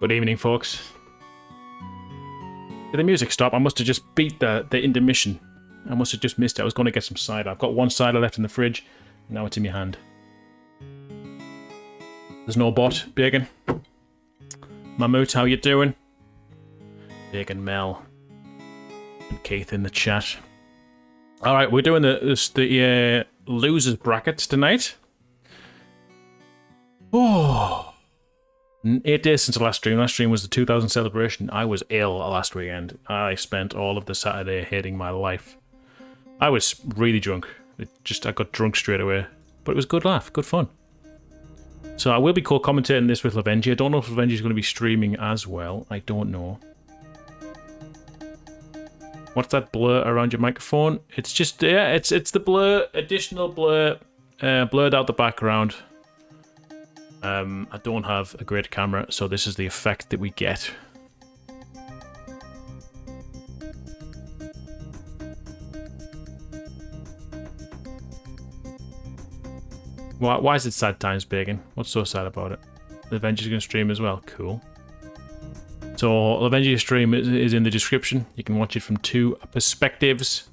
Good evening, folks. Did the music stop? I must have just beat the intermission. I must have just missed it. I was going to get some cider. I've got one cider left in the fridge. Now it's in my hand. There's no bot. Bacon. Mammut, how you doing? Bacon, Mel. And Keith in the chat. Alright, we're doing the losers brackets tonight. Oh. 8 days since the last stream. Last stream was the 2000 celebration. I was ill last weekend. I spent all of the Saturday hating my life. I was really drunk. I got drunk straight away. But it was a good laugh, good fun. So I will be co-commentating this with Lavenji. I don't know if Lavenji is going to be streaming as well. I don't know. What's that blur around your microphone? It's just, yeah, it's the blur, additional blur, blurred out the background. I don't have a great camera, so this is the effect that we get. Why is it sad times, Bacon? What's so sad about it? Lavenji's going to stream as well. Cool. So, Lavenji's stream is in the description. You can watch it from 2 perspectives.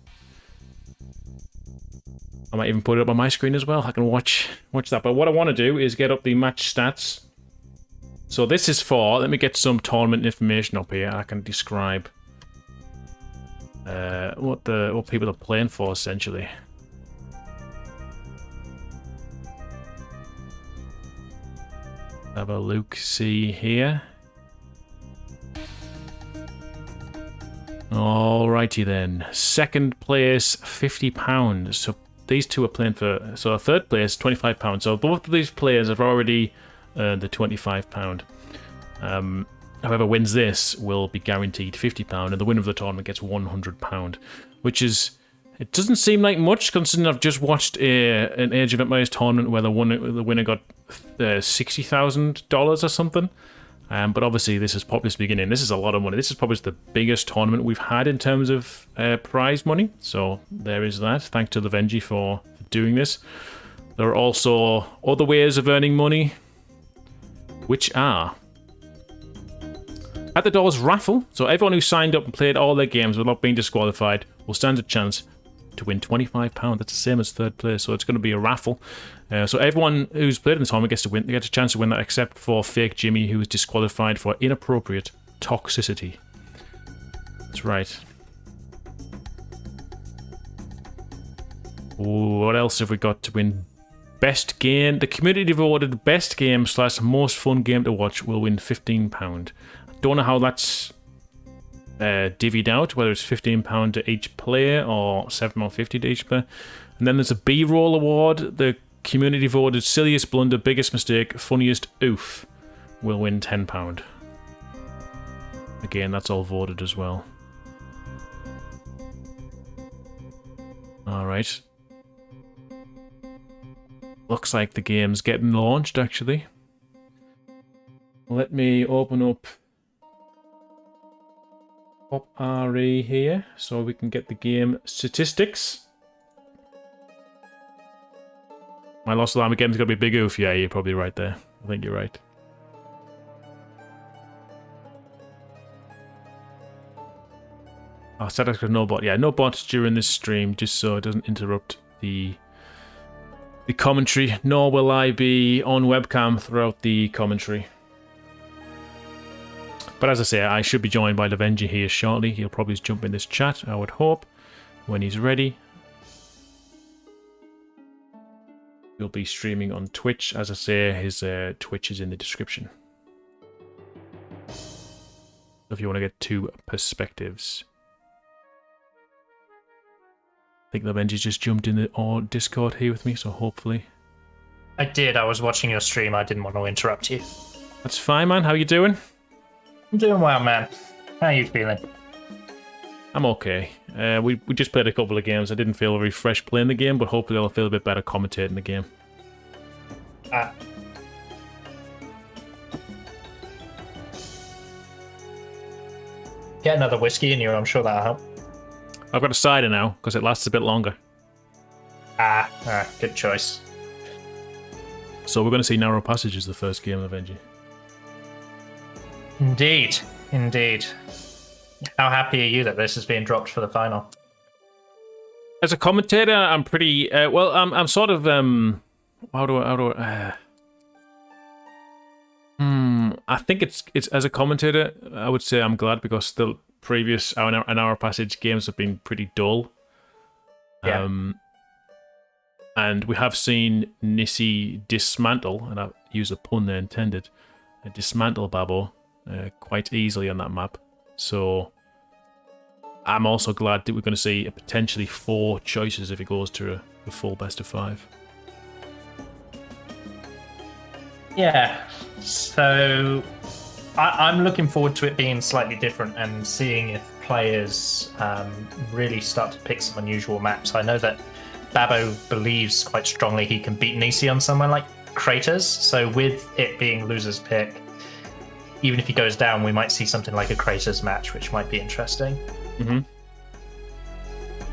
I might even put it up on my screen as well. I can watch that. But what I want to do is get up the match stats. So this is for... Let me get some tournament information up here. I can describe what people are playing for, essentially. Have a look, see here. Alrighty then. Second place, £50. So these two are playing for... So third place, £25. So both of these players have already earned the £25. Whoever wins this will be guaranteed £50, and the winner of the tournament gets £100, which is... It doesn't seem like much, considering I've just watched an Age of Empires tournament where the winner got $60,000 or something. But obviously, this is Populous beginning. This is a lot of money. This is probably the biggest tournament we've had in terms of prize money. So there is that. Thanks to Lavenji for doing this. There are also other ways of earning money, which are at the doors raffle. So everyone who signed up and played all their games without being disqualified will stand a chance to win £25. That's the same as third place, so it's going to be a raffle. So everyone who's played in the tournament gets to win. They get a chance to win that, except for Fake Jimmy, who was disqualified for inappropriate toxicity. That's right. What else have we got to win? Best game. The community voted best game / most fun game to watch will win £15. I don't know how that's divvied out, whether it's £15 to each player or £7.50 to each player. And then there's a B-roll award. The community voted silliest blunder, biggest mistake, funniest oof will win £10. Again, that's all voted as well. Alright. Looks like the game's getting launched, actually. Let me open up Pop RE here so we can get the game statistics. My lost alarm again is going to be a big oof. Yeah, you're probably right there. I think you're right. Oh, status with no bot. Yeah, no bots during this stream, just so it doesn't interrupt the commentary. Nor will I be on webcam throughout the commentary. But as I say, I should be joined by Lavenji here shortly. He'll probably just jump in this chat, I would hope, when he's ready. He'll be streaming on Twitch. As I say, his Twitch is in the description. If you want to get 2 perspectives. I think Lavenji's just jumped in the Discord here with me, so hopefully... I did. I was watching your stream. I didn't want to interrupt you. That's fine, man. How you doing? I'm doing well, man. How are you feeling? I'm okay. We just played a couple of games. I didn't feel very fresh playing the game, but hopefully I'll feel a bit better commentating the game. Get another whiskey in you. I'm sure that'll help. I've got a cider now, because it lasts a bit longer. Good choice. So we're going to see Narrow Passage as the first game of NG. Indeed, indeed. How happy are you that this is being dropped for the final? As a commentator, I'm pretty well. I'm sort of I think it's as a commentator, I would say I'm glad because the previous an hour passage games have been pretty dull. Yeah. And we have seen Nici dismantle, and I use a pun there intended, dismantle Babo quite easily on that map. So I'm also glad that we're going to see potentially 4 choices if it goes to a full best of 5. Yeah, so I'm looking forward to it being slightly different and seeing if players really start to pick some unusual maps. I know that Babo believes quite strongly he can beat Nici on somewhere like Craters, so with it being loser's pick, even if he goes down, we might see something like a Craters match, which might be interesting. Mm-hmm.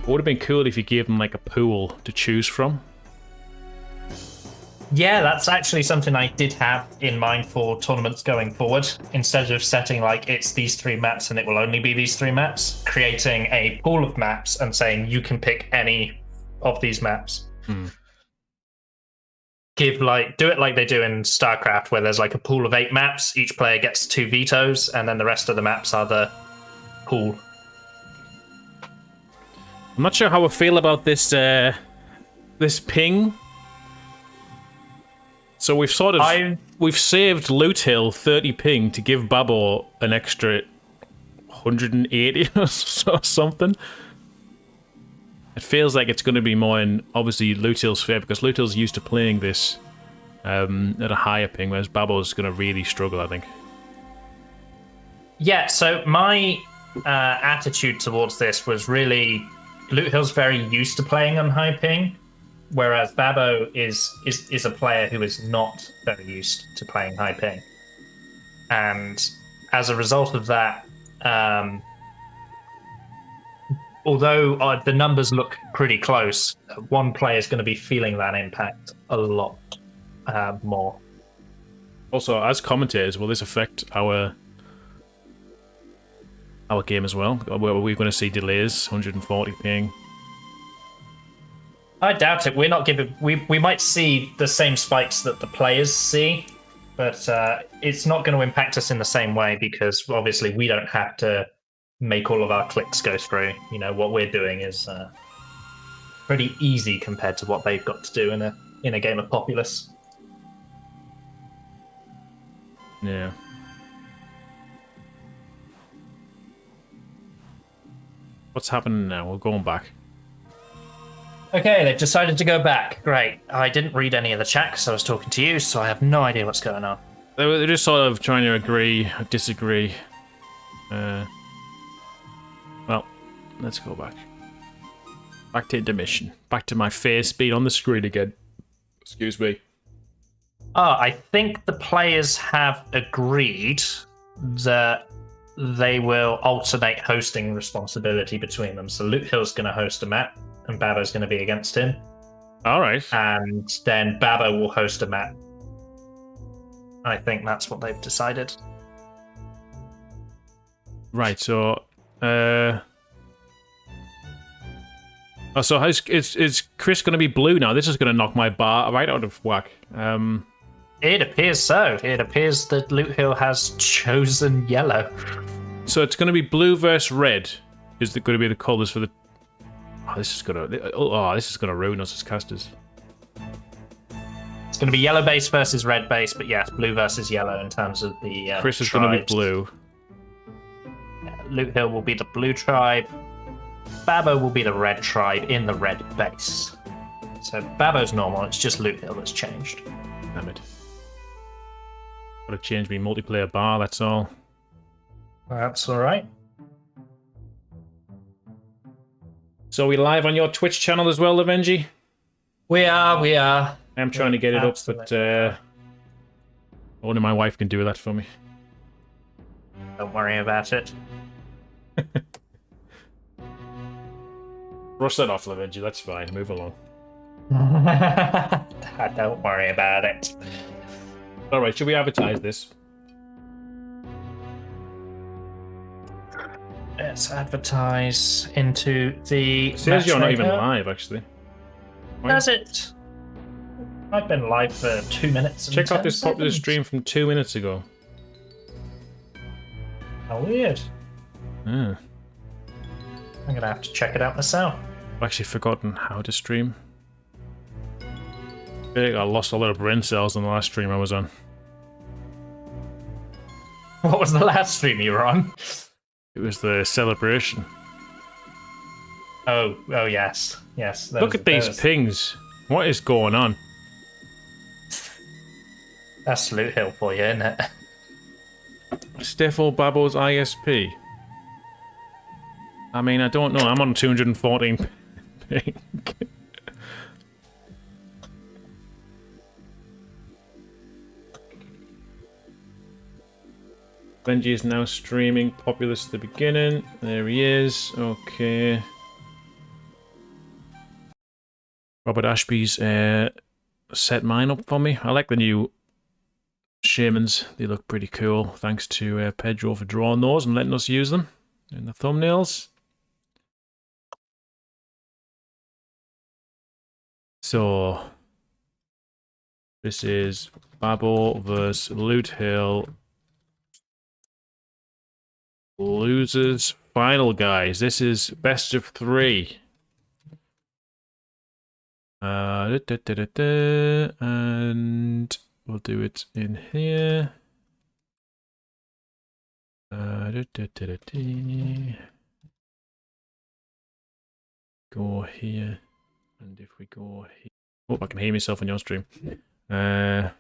It would have been cool if you gave them like a pool to choose from. Yeah, that's actually something I did have in mind for tournaments going forward. Instead of setting like it's these 3 maps and it will only be these 3 maps, creating a pool of maps and saying you can pick any of these maps. Do it like they do in StarCraft, where there's like a pool of 8 maps, each player gets 2 vetoes, and then the rest of the maps are the pool. I'm not sure how I feel about this this ping. So we've sort of we've saved Loothill 30 ping to give Babo an extra 180 or something. It feels like it's going to be more in obviously Loothill's favour because Loothill's used to playing this at a higher ping, whereas Babo's going to really struggle, I think. Yeah, so my attitude towards this was really Loothill's very used to playing on high ping, whereas Babo is a player who is not very used to playing high ping. And as a result of that, although the numbers look pretty close, one player is going to be feeling that impact a lot more. Also, as commentators, will this affect our game as well? Are we going to see delays, 140 ping? I doubt it. We're not giving. We might see the same spikes that the players see, but it's not going to impact us in the same way because obviously we don't have to make all of our clicks go through. You know, what we're doing is pretty easy compared to what they've got to do in a game of Populous. Yeah. What's happening now? We're going back. Okay, they've decided to go back. Great. I didn't read any of the chat because I was talking to you, so I have no idea what's going on. They're just sort of trying to agree or disagree. Well, let's go back. Back to intermission. Back to my face being on the screen again. Excuse me. Oh, I think the players have agreed that they will alternate hosting responsibility between them. So Loothill's going to host a map, and Babo's going to be against him. All right. And then Babo will host a map. I think that's what they've decided. Right, so... Oh, so is Chris going to be blue now? This is going to knock my bar right out of whack. It appears so. It appears that Loothill has chosen yellow. So it's going to be blue versus red. Is going to be the colours for the... Oh, this is going to ruin us as casters. It's going to be yellow base versus red base, but yes, blue versus yellow in terms of the Chris is tribes. going to be blue. Loothill will be the blue tribe. Babo will be the red tribe in the red base. So Babo's normal, it's just Loothill that's changed. Damn it. Gotta change me multiplayer bar, that's all. That's alright. So we live on your Twitch channel as well, Avengi? We are. I'm trying to get it up, but only my wife can do that for me. Don't worry about it. Brush that off, Lavenji, that's fine. Move along. Don't worry about it. Alright, should we advertise this? let's advertise into the. It says you're not even matchmaker. live, actually. Does it? I've been live for 2 minutes. And Check out 10 this popular seconds. stream from 2 minutes ago. How weird. Yeah. I'm gonna have to check it out myself. I've actually forgotten how to stream. I feel like I lost a lot of brain cells on the last stream I was on. What was the last stream you were on? It was the celebration. Oh yes. Look at these pings. What is going on? That's Loothill for you, isn't it? Steffel Babo's ISP. I mean, I don't know. I'm on 214 ping. Benji is now streaming Populous at the beginning. There he is. Okay. Robert Ashby's set mine up for me. I like the new shamans. They look pretty cool. Thanks to Pedro for drawing those and letting us use them in the thumbnails. So, this is Babo versus Loothill. Losers final, guys. This is best of 3. And we'll do it in here. Go here. And if we go here... Oh, I can hear myself on your stream. Here.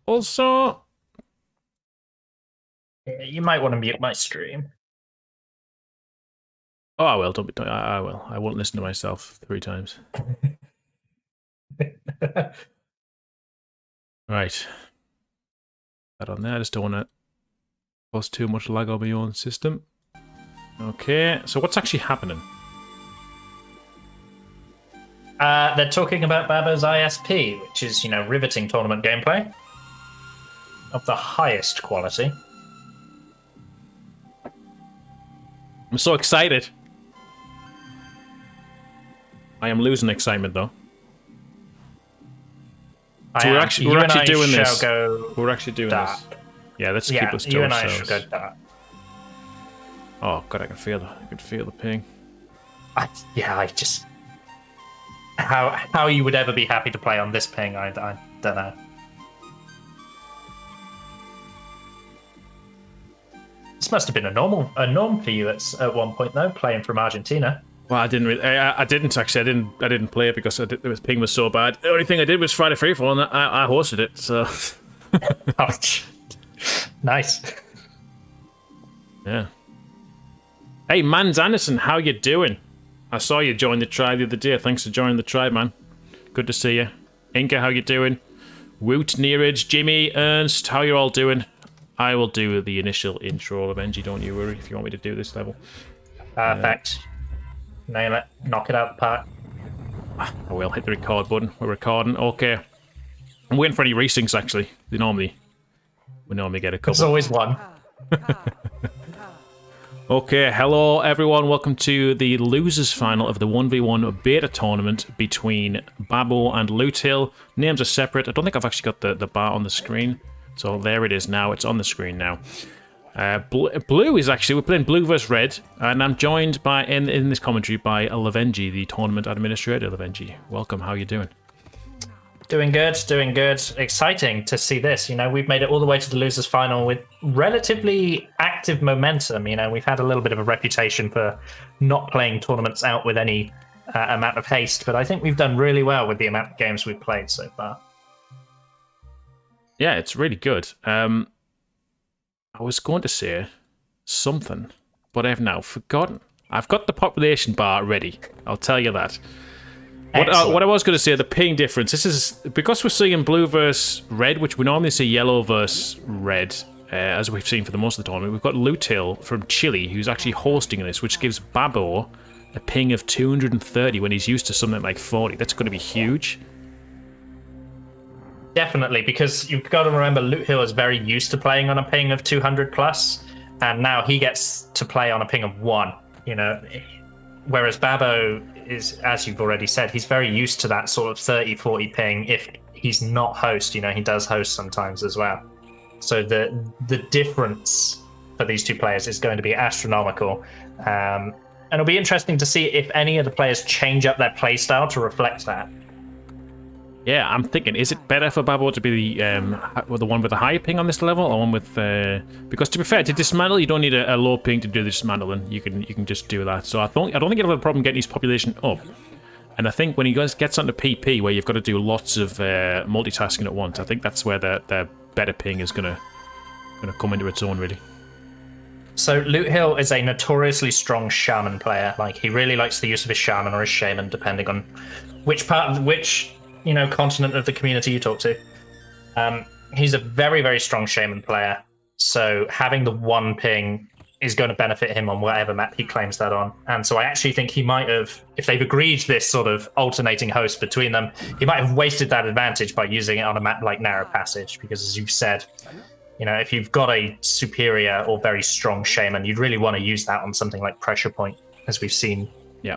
Also... You might want to mute my stream. Oh, I will. Don't be... I will. I won't listen to myself 3 times. Right. That on there. I just don't want to cause too much lag on my own system. Okay. So what's actually happening? They're talking about Babo's ISP, which is, riveting tournament gameplay of the highest quality. I'm so excited. I am losing excitement though. So we're actually doing this. We're actually doing this. Yeah, let's keep us to you ourselves. And I should go dark. Oh god, I can feel the ping. I just how you would ever be happy to play on this ping, I don't know. This must have been a norm for you at one point though, playing from Argentina. Well, I didn't actually. I didn't play it because the ping was so bad. The only thing I did was Friday Freefall, and I hosted it. So, nice. Yeah. Hey, Mans Anderson, how you doing? I saw you join the tribe the other day. Thanks for joining the tribe, man. Good to see you. Inca, how you doing? Woot, Neeraj, Jimmy, Ernst, how you all doing? I will do the initial intro of Benji, don't you worry, if you want me to do this level. Perfect. Nail it. Knock it out of the park. I will hit the record button. We're recording. Okay. I'm waiting for any resyncs, actually. We normally get a couple. There's always one. Okay, hello everyone. Welcome to the losers final of the 1v1 beta tournament between Babo and Loothill. Names are separate. I don't think I've actually got the bar on the screen. So there it is now. It's on the screen now. Blue is actually, we're playing blue versus red, and I'm joined by in this commentary by Lavenji, the tournament administrator. Lavenji, welcome. How are you doing? Doing good. Exciting to see this. We've made it all the way to the losers final with relatively active momentum. We've had a little bit of a reputation for not playing tournaments out with any amount of haste, but I think we've done really well with the amount of games we've played so far. Yeah, it's really good. I was going to say something, but I've now forgotten. I've got the population bar ready. I'll tell you that. What I was going to say, the ping difference. This is because we're seeing blue versus red, which we normally see yellow versus red, as we've seen for the most of the tournament. We've got Loothill from Chile, who's actually hosting this, which gives Babo a ping of 230 when he's used to something like 40. That's going to be huge. Definitely, because you've got to remember Loothill is very used to playing on a ping of 200 plus, and now he gets to play on a ping of 1. You know, whereas Babo is, as you've already said, he's very used to that sort of 30-40 ping. If he's not host, you know, he does host sometimes as well. So the difference for these two players is going to be astronomical. And it'll be interesting to see if any of the players change up their playstyle to reflect that. Yeah, I'm thinking, is it better for Babo to be the one with the high ping on this level, or one with because to be fair, to dismantle you don't need a low ping to do the dismantling. You can just do that. So I don't think you'll have a problem getting his population up. And I think when he gets onto PP, where you've got to do lots of multitasking at once, I think that's where the better ping is gonna come into its own, really. So Loothill is a notoriously strong shaman player. Like, he really likes the use of his shaman or his shaman, depending on which continent of the community you talk to. He's a very, very strong shaman player, so having the 1 ping is going to benefit him on whatever map he claims that on. And so I actually think he might have, if they've agreed this sort of alternating host between them, he might have wasted that advantage by using it on a map like Narrow Passage, because as you've said, you know, if you've got a superior or very strong shaman, you'd really want to use that on something like Pressure Point, as we've seen. Yeah.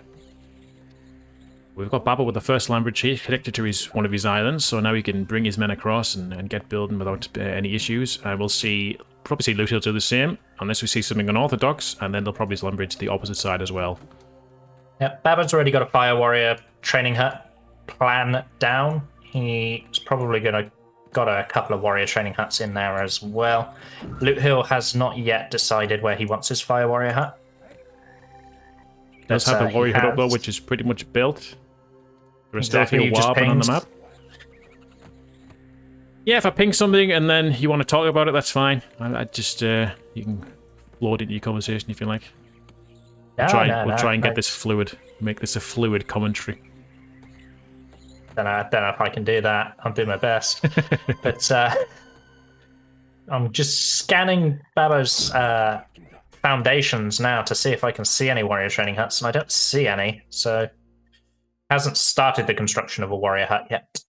We've got Babo with the first land bridge here connected to one of his islands, so now he can bring his men across and get building without any issues. We'll probably see Loothill do the same, unless we see something unorthodox, and then they'll probably land bridge the opposite side as well. Yeah, Babo's already got a Fire Warrior training hut plan down. He's probably got a couple of warrior training huts in there as well. Loothill has not yet decided where he wants his Fire Warrior hut. Does have the warrior hut up though, which is pretty much built. There are still a few warbling on the map. Yeah, if I ping something and then you want to talk about it, that's fine. I just you can load into your conversation if you like. We'll try and get this fluid, make this a fluid commentary. Don't know if I can do that. I'll do my best. But I'm just scanning Babo's foundations now to see if I can see any warrior training huts, and I don't see any, so hasn't started the construction of a warrior hut yet.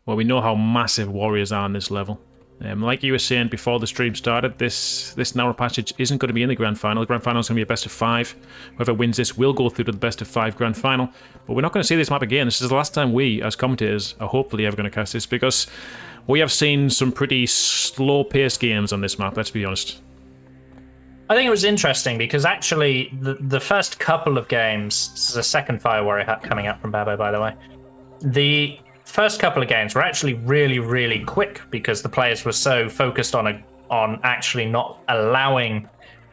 Well, we know how massive warriors are on this level. Like you were saying before the stream started, this Narrow Passage isn't going to be in the Grand Final. The Grand Final is going to be a best of 5. Whoever wins this will go through to the best of 5 Grand Final. But we're not going to see this map again. This is the last time we, as commentators, are hopefully ever going to cast this, because we have seen some pretty slow-paced games on this map, let's be honest. I think it was interesting because actually the first couple of games, this is a second Fire Warrior hut coming up from Babo, by the way. The first couple of games were actually really, really quick because the players were so focused on actually not allowing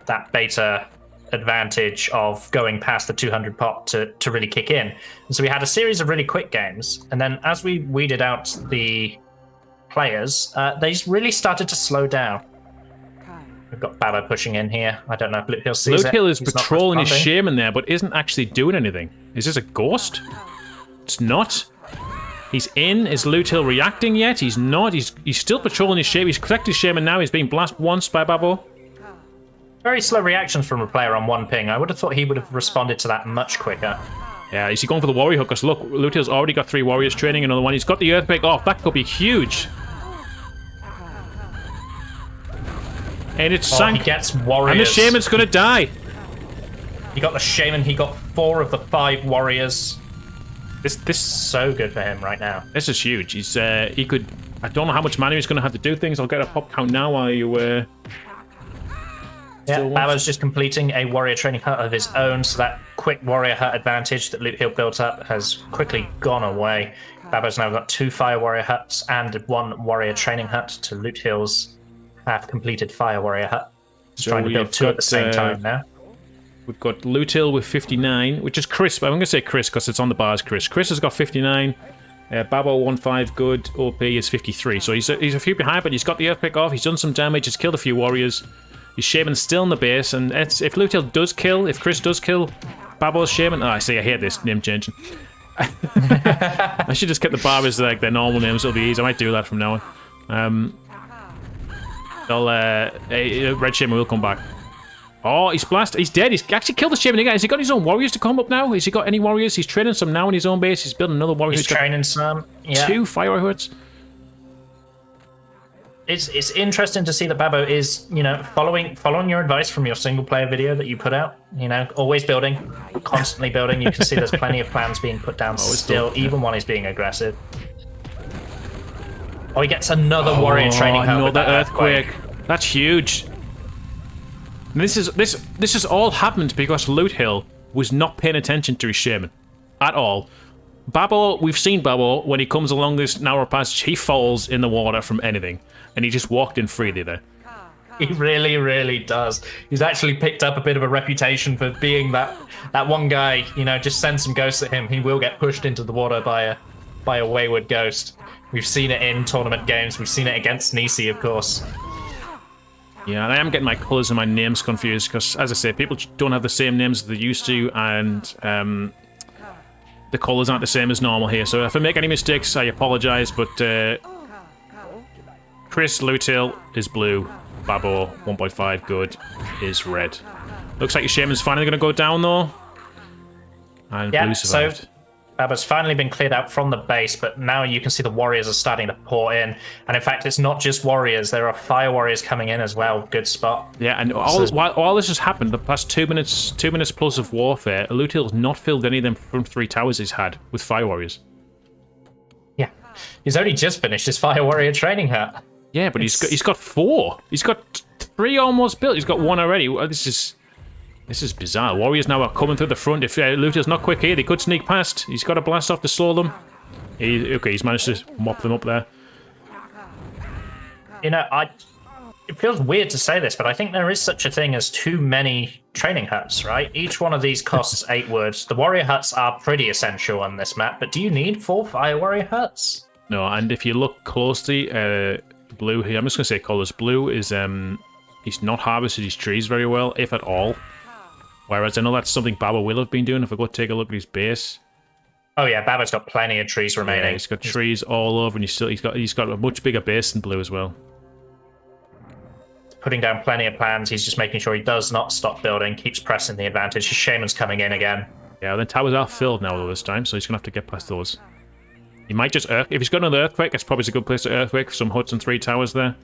that beta advantage of going past the 200 pop to really kick in. And so we had a series of really quick games, and then as we weeded out the players, they really started to slow down. We've got Babo pushing in here. I don't know if Loothill sees it. Loothill is patrolling his shaman there, but isn't actually doing anything. Is this a ghost? It's not. He's in. Is Loothill reacting yet? He's not. He's still patrolling his shaman. He's collected his shaman now. He's being blasted once by Babo. Very slow reactions from a player on 1 ping. I would have thought he would have responded to that much quicker. Yeah, is he going for the warrior hook? Because look, Loothill's already got 3 warriors training another one. He's got the earthquake off. That could be huge. And it's sank. He gets warriors. And the shaman's going to die. He got the shaman. He got 4 of the 5 warriors. This is so good for him right now. This is huge. He could. I don't know how much mana he's going to have to do things. I'll get a pop count now while you. Yeah, Babo's just completing a warrior training hut of his own, so that quick warrior hut advantage that Loothill built up has quickly gone away. Babo's now got 2 fire warrior huts and 1 warrior training hut to Loothill's half-completed fire warrior hut. He's trying to build 2 at the same time now. We've got Loothill with 59, which is Chris. I'm going to say Chris because it's on the bars, Chris. Chris has got 59. Babo 1-5 good. OP is 53. So he's a few behind, but he's got the earthquake off. He's done some damage. He's killed a few warriors. His shaman's still in the base, and if Loothill does kill, if Chris does kill Babo's shaman... Oh, I see, I hate this name changing. I should just keep the barbers like their normal names. It'll be easy. I might do that from now on. Red shaman will come back. Oh, he's blasted. He's dead. He's actually killed the shaman again. Has he got his own warriors to come up now? Has he got any warriors? He's training some now in his own base. He's building another warrior. He's training some. Yeah. 2 fire hoods. it's interesting to see that Babo is, following your advice from your single player video that you put out. Always building, constantly building. You can see there's plenty of plans being put down still, even while he's being aggressive. Oh, he gets another warrior training hub. Another earthquake. That's huge. And this has all happened because Loothill was not paying attention to his shaman at all. Babo, we've seen Babo, when he comes along this narrow passage, he falls in the water from anything. And he just walked in freely there. He really, really does. He's actually picked up a bit of a reputation for being that one guy, just send some ghosts at him. He will get pushed into the water by a wayward ghost. We've seen it in tournament games. We've seen it against Nici, of course. Yeah, and I am getting my colours and my names confused because, as I say, people don't have the same names as they used to, and the colours aren't the same as normal here. So if I make any mistakes, I apologise, but Chris Loothill is blue, Babo 1.5 good is red. Looks like your shaman's finally going to go down, though. And blue survived. So Babo's finally been cleared out from the base, but now you can see the warriors are starting to pour in. And in fact, it's not just warriors. There are fire warriors coming in as well. Good spot. Yeah, and while this has happened, the past 2 minutes plus of warfare, Loothill's not filled any of them from 3 towers he's had with fire warriors. Yeah, he's only just finished his fire warrior training hut. Yeah, but he's got 4. He's got 3 almost built. He's got 1 already. This is bizarre. Warriors now are coming through the front. If Loothill's not quick here, they could sneak past. He's got a blast off to slow them. He's managed to mop them up there. It feels weird to say this, but I think there is such a thing as too many training huts, right? Each one of these costs 8 woods. The warrior huts are pretty essential on this map, but do you need 4 fire warrior huts? No, and if you look closely, blue here, I'm just going to say colours. Blue is, he's not harvested his trees very well, if at all. Whereas I know that's something Babo will have been doing. If I go take a look at his base. Oh yeah, Babo's got plenty of trees remaining. Yeah, he's got trees all over, and he's got a much bigger base than blue as well. Putting down plenty of plans. He's just making sure he does not stop building, keeps pressing the advantage. His shaman's coming in again. Yeah, well, the towers are filled now this time, so he's gonna have to get past those. He might just if he's got another earthquake, that's probably a good place to earthquake. Some huts and 3 towers there.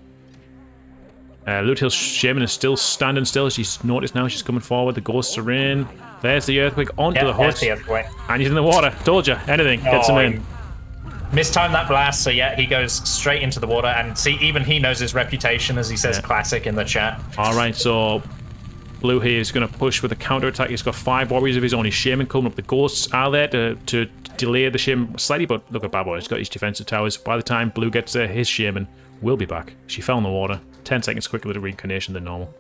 Loothill's shaman is still standing still. She's noticed now she's coming forward. The ghosts are in. There's the earthquake onto the hut. And he's in the water. Told you. Anything. Gets him in. Mistimed that blast, so yeah, he goes straight into the water. And see, even he knows his reputation, as he says classic in the chat. Alright, so blue here is going to push with a counter-attack. He's got 5 warriors of his own. His shaman coming up. The ghosts are there to delay the shaman slightly, but look at Babo. He's got his defensive towers. By the time blue gets there, his shaman will be back. She fell in the water. 10 seconds quicker with a reincarnation than normal.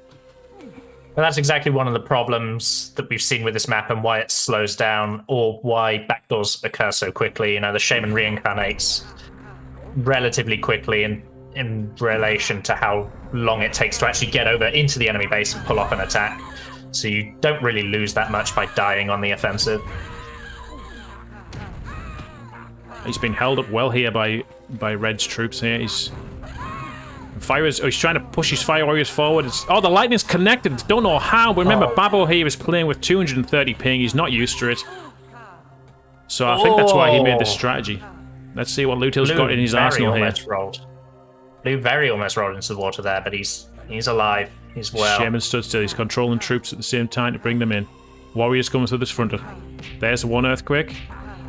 Well, that's exactly one of the problems that we've seen with this map and why it slows down, or why backdoors occur so quickly. The shaman reincarnates relatively quickly in relation to how long it takes to actually get over into the enemy base and pull off an attack. So you don't really lose that much by dying on the offensive. He's been held up well here by Red's troops here. He's trying to push his fire warriors forward. The lightning's connected. Don't know how, but remember, Babo here is playing with 230 ping. He's not used to it. So I think that's why he made this strategy. Let's see what Loothill's got in his arsenal here. Blue very almost rolled into the water there, but he's alive. He's well. Shaman stood still. He's controlling troops at the same time to bring them in. Warriors coming through this front. There's the one earthquake.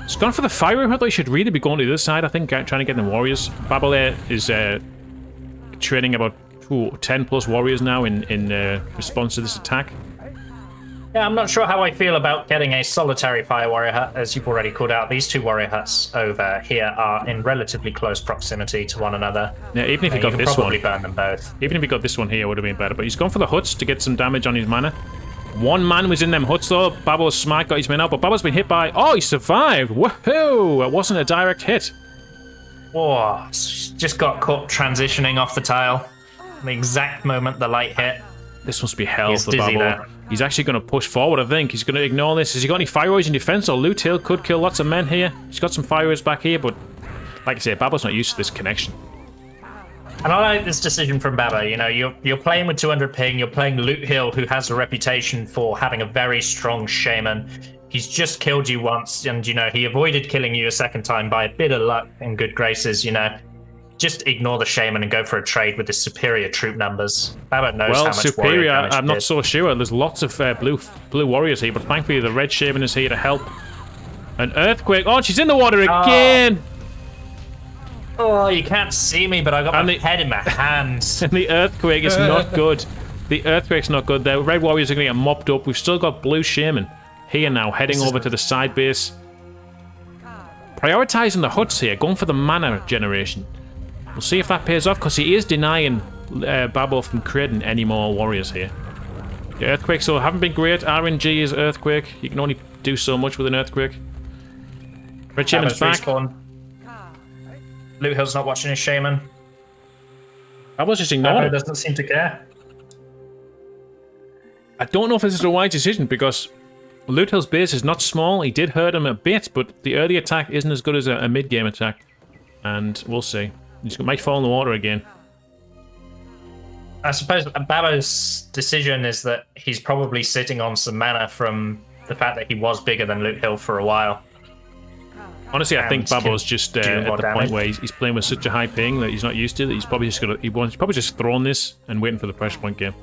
He's gone for the fire room. I thought he should really be going to the other side. I think trying to get the warriors. Babo there is training about 10 plus warriors now in response to this attack. Yeah, I'm not sure how I feel about getting a solitary fire warrior hut, as you've already called out. These 2 warrior huts over here are in relatively close proximity to one another. Yeah, even if he got this one, probably burn them both. Even if he got this one here, it would have been better. But he's gone for the huts to get some damage on his mana. 1 man was in them huts though. Babo's smart got his men out, but Babo's been hit by. Oh, he survived! Woohoo! It wasn't a direct hit. Oh, just got caught transitioning off the tile. The exact moment the light hit. This must be hell for Babo. He's actually going to push forward, I think. He's going to ignore this. Has he got any fire warriors in defense? Or Loothill could kill lots of men here. He's got some fire warriors back here, but like I say, Babo's not used to this connection. And I like this decision from Babo. You're playing with 200 ping. You're playing Loothill, who has a reputation for having a very strong shaman. He's just killed you once, and he avoided killing you a second time by a bit of luck and good graces. just ignore the Shaman and go for a trade with his superior troop numbers. Babo knows how much superior, warrior damage I'm not so sure. There's lots of blue warriors here, but thankfully the red Shaman is here to help. An earthquake. Oh, she's in the water again! Oh, you can't see me, but I got my head in my hands. And the earthquake is not good. The earthquake's not good. The red warriors are going to get mopped up. We've still got blue Shaman here now, heading over to the side base. Prioritising the huts here, going for the mana generation. We'll see if that pays off, because he is denying Babo from creating any more warriors here. The earthquakes so haven't been great. RNG is earthquake. You can only do so much with an earthquake. Red Shaman's back. Loothill's not watching his Shaman. Babo's just ignoring it. Doesn't seem to care. I don't know if this is a wise decision, because Loothill's base is not small. He did hurt him a bit, but the early attack isn't as good as a mid-game attack. And we'll see. He might fall in the water again. I suppose Babo's decision is that he's probably sitting on some mana from the fact that he was bigger than Loothill for a while. Honestly, I think Babo's just at the point where he's playing with such a high ping that he's not used to. That he's probably just throwing this and waiting for the pressure point game.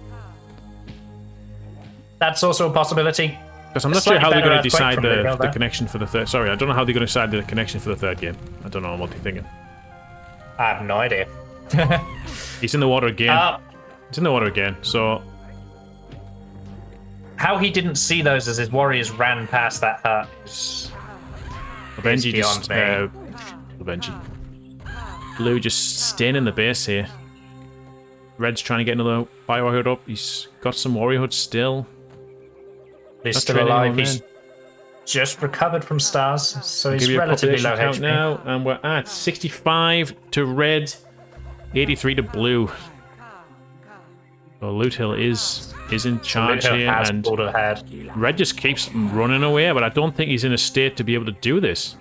That's also a possibility. Because I'm not sure how they're going to decide the connection for the third. Sorry, I don't know how they're going to decide the connection for the third game. I don't know what they're thinking. I have no idea. He's in the water again. He's in the water again, so... How he didn't see those as his warriors ran past that hut is beyond me. Blue just staying in the base here. Red's trying to get another Bio Hood up. He's got some Warrior Hoods still. He's still alive. He's just recovered from stars, so he's relatively low HP now, and we're at 65 to red, 83 to blue. So Loothill is in charge here, and red just keeps running away, but I don't think he's in a state to be able to do this.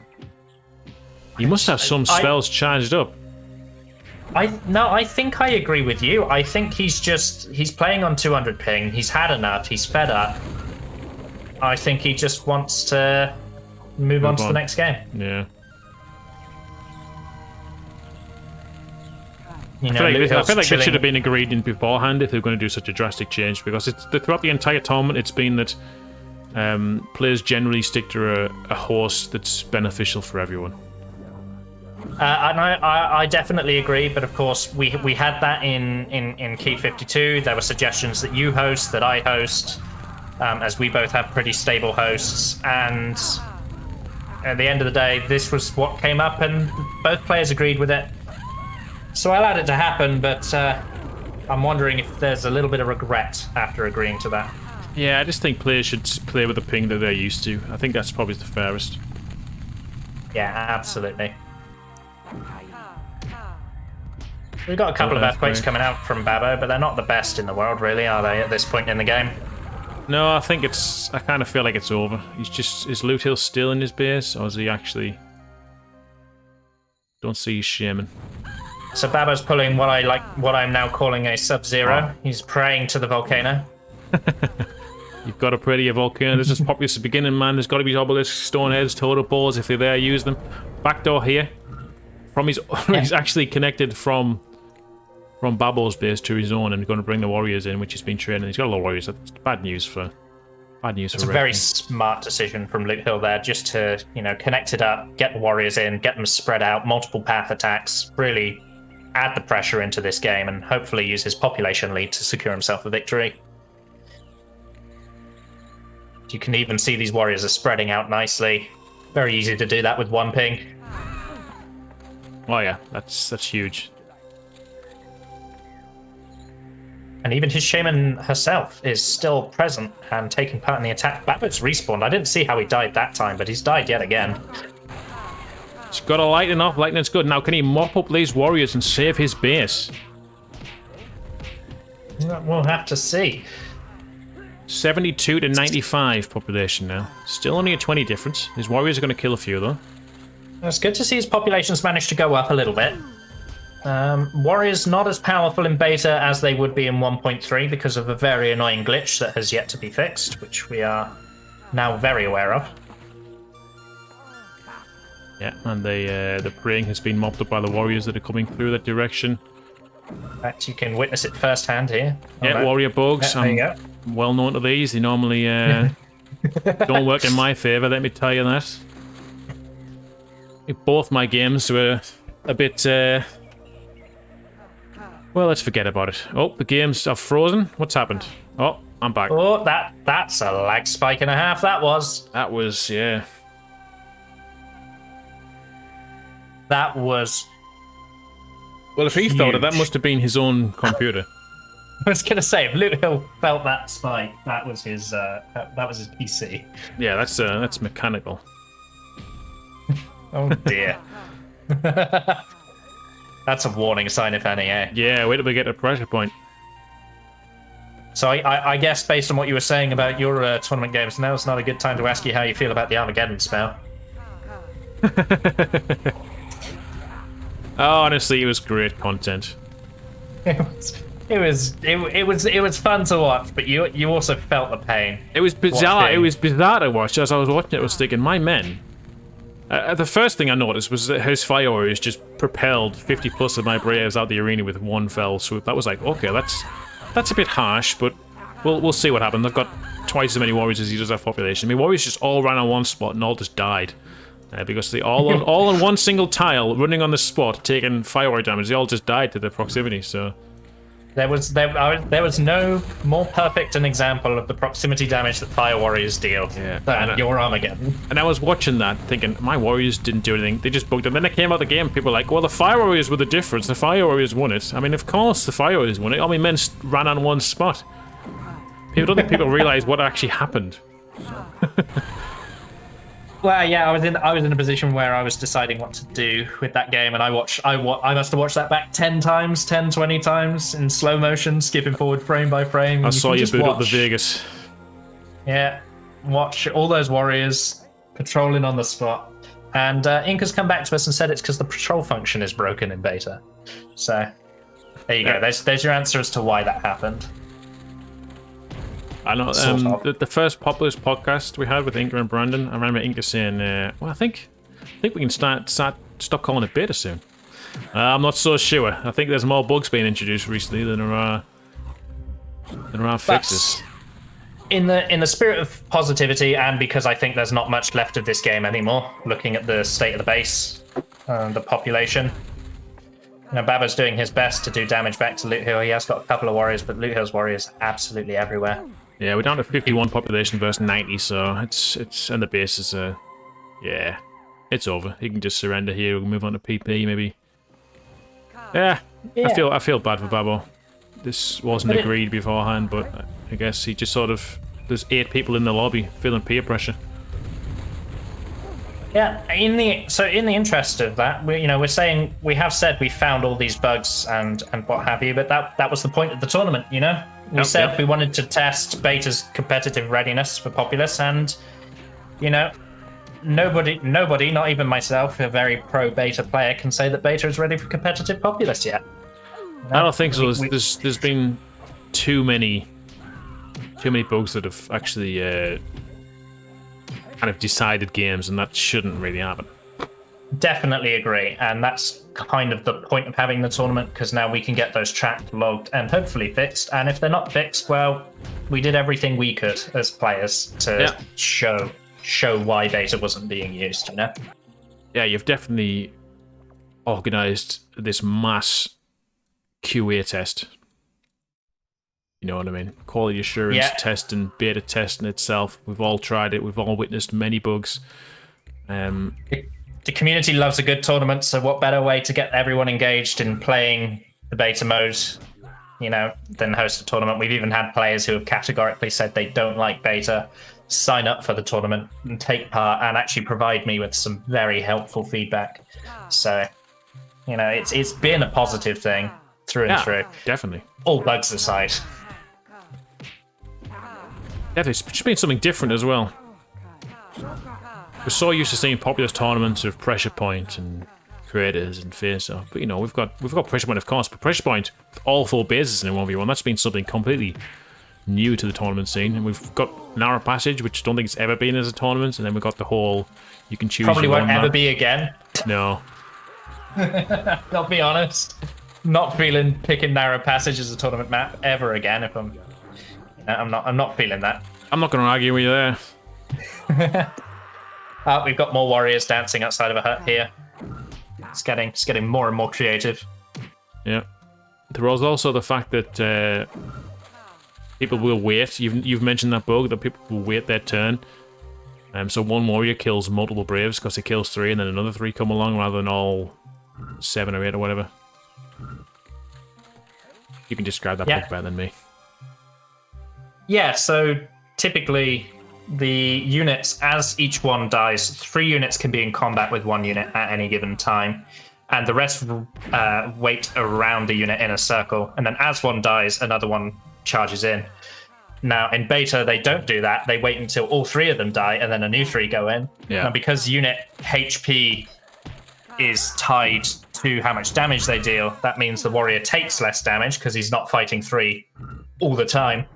He must have some spells charged up. I think I agree with you. I think he's playing on 200 ping. He's had enough. He's fed up. I think he just wants to move on to the next game. Yeah. You know, I feel like this should have been agreed in beforehand if they're going to do such a drastic change, because throughout the entire tournament it's been that players generally stick to a horse that's beneficial for everyone. And I definitely agree, but of course we had that in Key 52. There were suggestions that you host, that I host, as we both have pretty stable hosts, and at the end of the day this was what came up and both players agreed with it. So I allowed it to happen, but I'm wondering if there's a little bit of regret after agreeing to that. Yeah, I just think players should play with the ping that they're used to. I think that's probably the fairest. Yeah, absolutely. We've got a couple of earthquakes coming out from Babo, but they're not the best in the world, really, are they, at this point in the game? No, I think I kind of feel like it's over. Is Loothill still in his base, or is he actually... Don't see his Shaman. So Babo's pulling what I'm now calling a Sub-Zero. He's praying to the volcano. You've got to pray to your volcano. This is Populous at the beginning, man. There's got to be obelisks, stoneheads, totem balls. If they're there, use them. Backdoor here. He's actually connected from Babo's base to his own, and going to bring the warriors in, which he's been training. He's got a lot of warriors. That's bad news for It's a very smart decision from Loothill there, just to connect it up, get the warriors in, get them spread out, multiple path attacks, really add the pressure into this game, and hopefully use his population lead to secure himself a victory. You can even see these warriors are spreading out nicely. Very easy to do that with one ping. Oh yeah, that's huge. And even his Shaman herself is still present and taking part in the attack. Babo's respawned. I didn't see how he died that time, but he's died yet again. He's got a lightning off. Lightning's good. Now, can he mop up these warriors and save his base? We'll have to see. 72 to 95 population now. Still only a 20 difference. His warriors are going to kill a few, though. It's good to see his population's managed to go up a little bit. Warriors not as powerful in beta as they would be in 1.3 because of a very annoying glitch that has yet to be fixed, which we are now very aware of. Yeah, and the praying has been mopped up by the warriors that are coming through that direction. In fact, you can witness it firsthand here. Yeah, warrior bugs. Yeah, there you go. I'm well known to these. They normally don't work in my favour, let me tell you that. Both my games were a bit... well, let's forget about it. Oh, the games are frozen. What's happened? Oh, I'm back. Oh, that's a lag spike and a half, that was. That was, yeah. That was... Well, if he felt it, that must have been his own computer. I was gonna say, if Loothill felt that spike, that was his PC. Yeah, that's mechanical. Oh dear. That's a warning sign, if any, eh? Yeah, wait till we get to pressure point. So I guess based on what you were saying about your tournament games, now it's not a good time to ask you how you feel about the Armageddon spell. Oh, honestly, it was great content. It was fun to watch, but you also felt the pain. It was bizarre. Watching. It was bizarre to watch. As I was watching it, I was thinking, my men. The first thing I noticed was that his fire warriors just propelled 50 plus of my Braves out the arena with one fell swoop. That was like, okay, that's a bit harsh, but we'll see what happens. I've got twice as many warriors as he does have population. I mean, warriors just all ran on one spot and all just died. Because they all on one single tile, running on the spot, taking firework damage. They all just died to the proximity. So there was no more perfect an example of the proximity damage that fire warriors deal than your Armageddon. And I was watching that, thinking my warriors didn't do anything. They just bugged them. Then they came out of the game. People were like, well, the fire warriors were the difference. The fire warriors won it. I mean, of course, the fire warriors won it. All my men ran on one spot. I don't think people realize what actually happened. Well, yeah, I was in a position where I was deciding what to do with that game, and I must have watched that back 10 times, 10, 20 times in slow motion, skipping forward frame by frame. I saw you boot up the Vegas. Yeah, watch all those warriors patrolling on the spot. And Inca's come back to us and said it's because the patrol function is broken in beta. So, there you go. There's your answer as to why that happened. I know the first Populous podcast we had with Inca and Brandon, I remember Inca saying, well, I think we can stop calling it beta soon. I'm not so sure. I think there's more bugs being introduced recently than there are fixes. In the spirit of positivity, and because I think there's not much left of this game anymore, looking at the state of the base, the population. You know, Babo's doing his best to do damage back to Loothill. He has got a couple of warriors, but Loothill's warriors are absolutely everywhere. Yeah, we're down to 51 population versus 90, so it's and the base is yeah, it's over. He can just surrender here. We'll move on to PP maybe. Yeah. I feel bad for Babo. This wasn't agreed beforehand, but I guess he just sort of, there's 8 people in the lobby feeling peer pressure. Yeah, in the interest of that, we're saying we have said we found all these bugs and what have you, but that was the point of the tournament, you know. We said we wanted to test beta's competitive readiness for Populous, and nobody, not even myself, a very pro beta player, can say that beta is ready for competitive Populous yet. I don't think so. There's been too many bugs that have actually kind of decided games, and that shouldn't really happen. Definitely agree, and that's kind of the point of having the tournament, because now we can get those tracked, logged, and hopefully fixed. And if they're not fixed, well, we did everything we could as players to show why beta wasn't being used, you know? Yeah, you've definitely organised this mass QA test. You know what I mean? Quality assurance test and beta testing itself. We've all tried it. We've all witnessed many bugs. The community loves a good tournament, so what better way to get everyone engaged in playing the beta mode, than host a tournament? We've even had players who have categorically said they don't like beta sign up for the tournament and take part and actually provide me with some very helpful feedback. So, it's been a positive thing through and through. Definitely. All bugs aside. Definitely. It's just been something different as well. We're so used to seeing Populous tournaments of Pressure Point and Creators and Face Off, but we've got Pressure Point, of course, but Pressure Point with all 4 bases in 1v1, that's been something completely new to the tournament scene. And we've got Narrow Passage, which I don't think it's ever been as a tournament, and then we've got the whole you can choose. Probably your won't own ever map. be again. No. I'll be honest. Not feeling picking Narrow Passage as a tournament map ever again. If I'm not feeling that. I'm not going to argue with you there. We've got more warriors dancing outside of a hut here. It's getting more and more creative. Yeah. There was also the fact that people will wait. You've mentioned that bug, that people will wait their turn. So one warrior kills multiple braves because he kills 3 and then another 3 come along rather than all 7 or 8 or whatever. You can describe that bug better than me. Yeah, so typically the units, as each one dies, 3 units can be in combat with 1 unit at any given time. And the rest wait around the unit in a circle. And then as one dies, another one charges in. Now, in beta, they don't do that. They wait until all 3 of them die, and then a new 3 go in. Yeah. And because unit HP is tied to how much damage they deal, that means the warrior takes less damage because he's not fighting 3 all the time.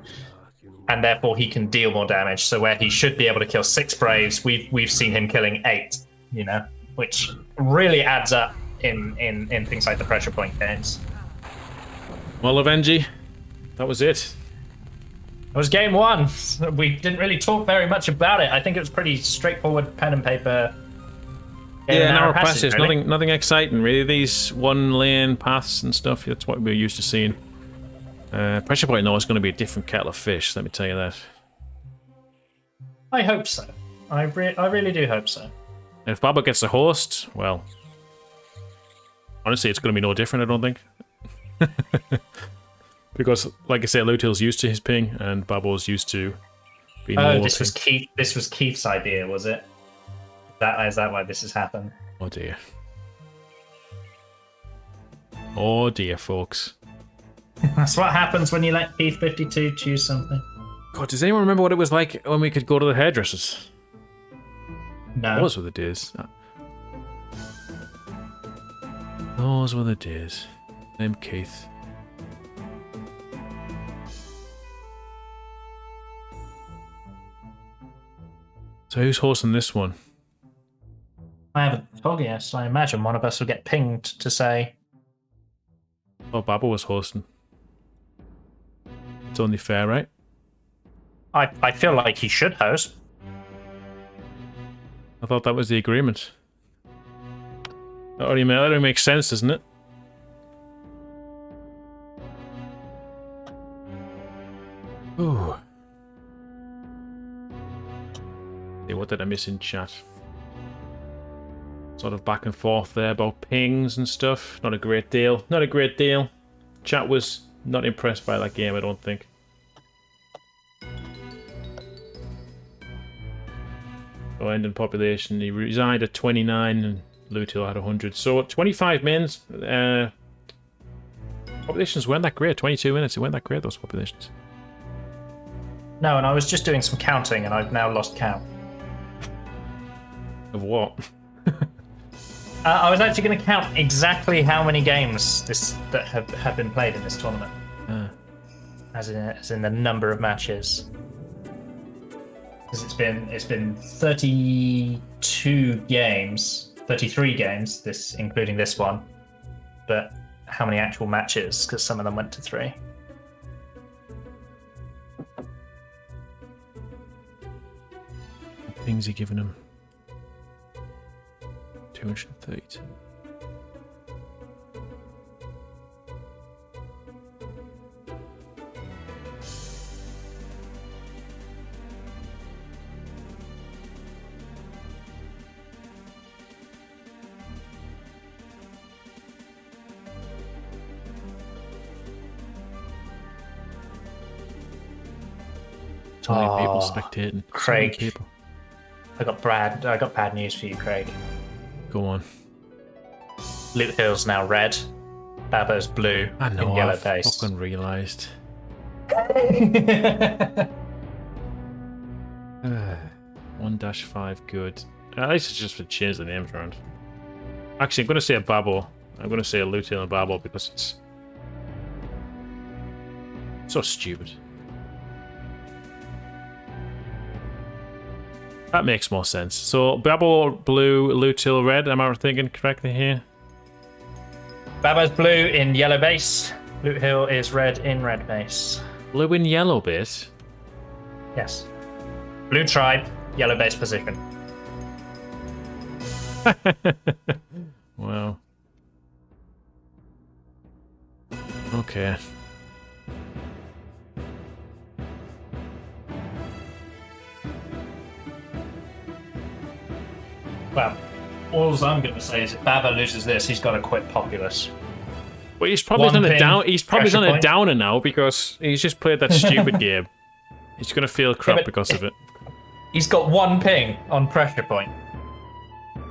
And therefore, he can deal more damage. So where he should be able to kill 6 braves, we've seen him killing 8, which really adds up in things like the pressure point games. Well, Avengi, that was it. It was game 1. We didn't really talk very much about it. I think it was pretty straightforward pen and paper. Narrow passage. Really. Nothing exciting, really. These 1-lane paths and stuff, that's what we're used to seeing. Pressure point, though, is going to be a different kettle of fish, let me tell you that. I hope so. I really do hope so. And if Babo gets a host, well, honestly, it's going to be no different, I don't think. Because, like I said, Loothill's used to his ping, and Babo's used to being lower. This was Keith's idea, was it? Is that why this has happened? Oh dear. Oh dear, folks. That's what happens when you let Keith52 choose something. God, does anyone remember what it was like when we could go to the hairdressers? No. Those were the days. Those were the days. Name Keith. So who's hosting this one? I haven't told you, so I imagine one of us will get pinged to say... Oh, Babo was hosting. It's only fair, right? I feel like he should host. I thought that was the agreement. That already makes sense, doesn't it? Ooh. Hey, what did I miss in chat? Sort of back and forth there about pings and stuff. Not a great deal. Not a great deal. Chat was not impressed by that game, I don't think. Oh, end in population. He resigned at 29 and Loothill had 100. So 25 mins. Populations weren't that great. 22 minutes. It weren't that great, those populations. No, and I was just doing some counting and I've now lost count. Of what? I was actually going to count exactly how many games that have been played in this tournament. As in the number of matches. Because it's been 32 games, 33 games, including this one. But how many actual matches? Because some of them went to 3. What things are you giving him? 232. So many people spectating. Craig. So many people. I got bad news for you, Craig. Go on. Loothill's now red. Babo's blue. I know. In yellow I've base. fucking realised. 1-5 good. At least it's just to change the names around. Actually, I'm going to say a Babo. I'm going to say a Loothill and Babo because it's so stupid. That makes more sense. So, Babo blue, Loothill red. Am I thinking correctly here? Babo's blue in yellow base. Loothill is red in red base. Blue and yellow base? Yes. Blue tribe, yellow base position. Wow. Okay. Well, all I'm going to say is if Babo loses this, he's got to quit Populous. Well, he's probably One on a ping, down. He's probably pressure on a point. downer now because he's just played that stupid game. He's gonna feel crap but- because of it. He's got 1 ping on pressure point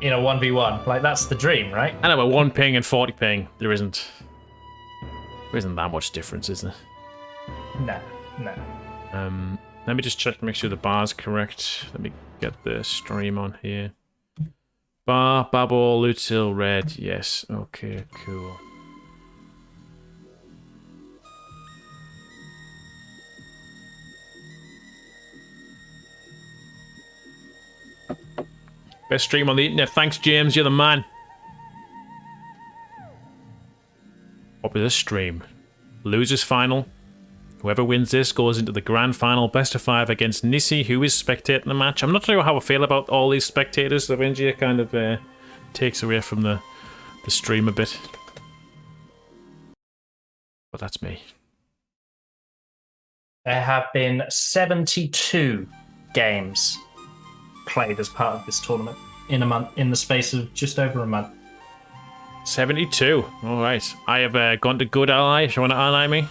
in a 1v1. Like, that's the dream, right? I know, but 1 ping and 40 ping, there isn't that much difference, is there? No. Let me just check to make sure the bar's correct. Let me get the stream on here. Bar, Babo, Loothill, red. Yes. Okay, cool. Best stream on the internet. Thanks, James. You're the man. Populous stream. Losers final. Whoever wins this goes into the grand final best of 5 against Nici, who is spectating the match. I'm not sure how I feel about all these spectators. The Vengia kind of takes away from the stream a bit. But that's me. There have been 72 games played as part of this tournament in a month, in the space of just over a month. 72. All right. I have gone to Good Ally. Do you want to ally me?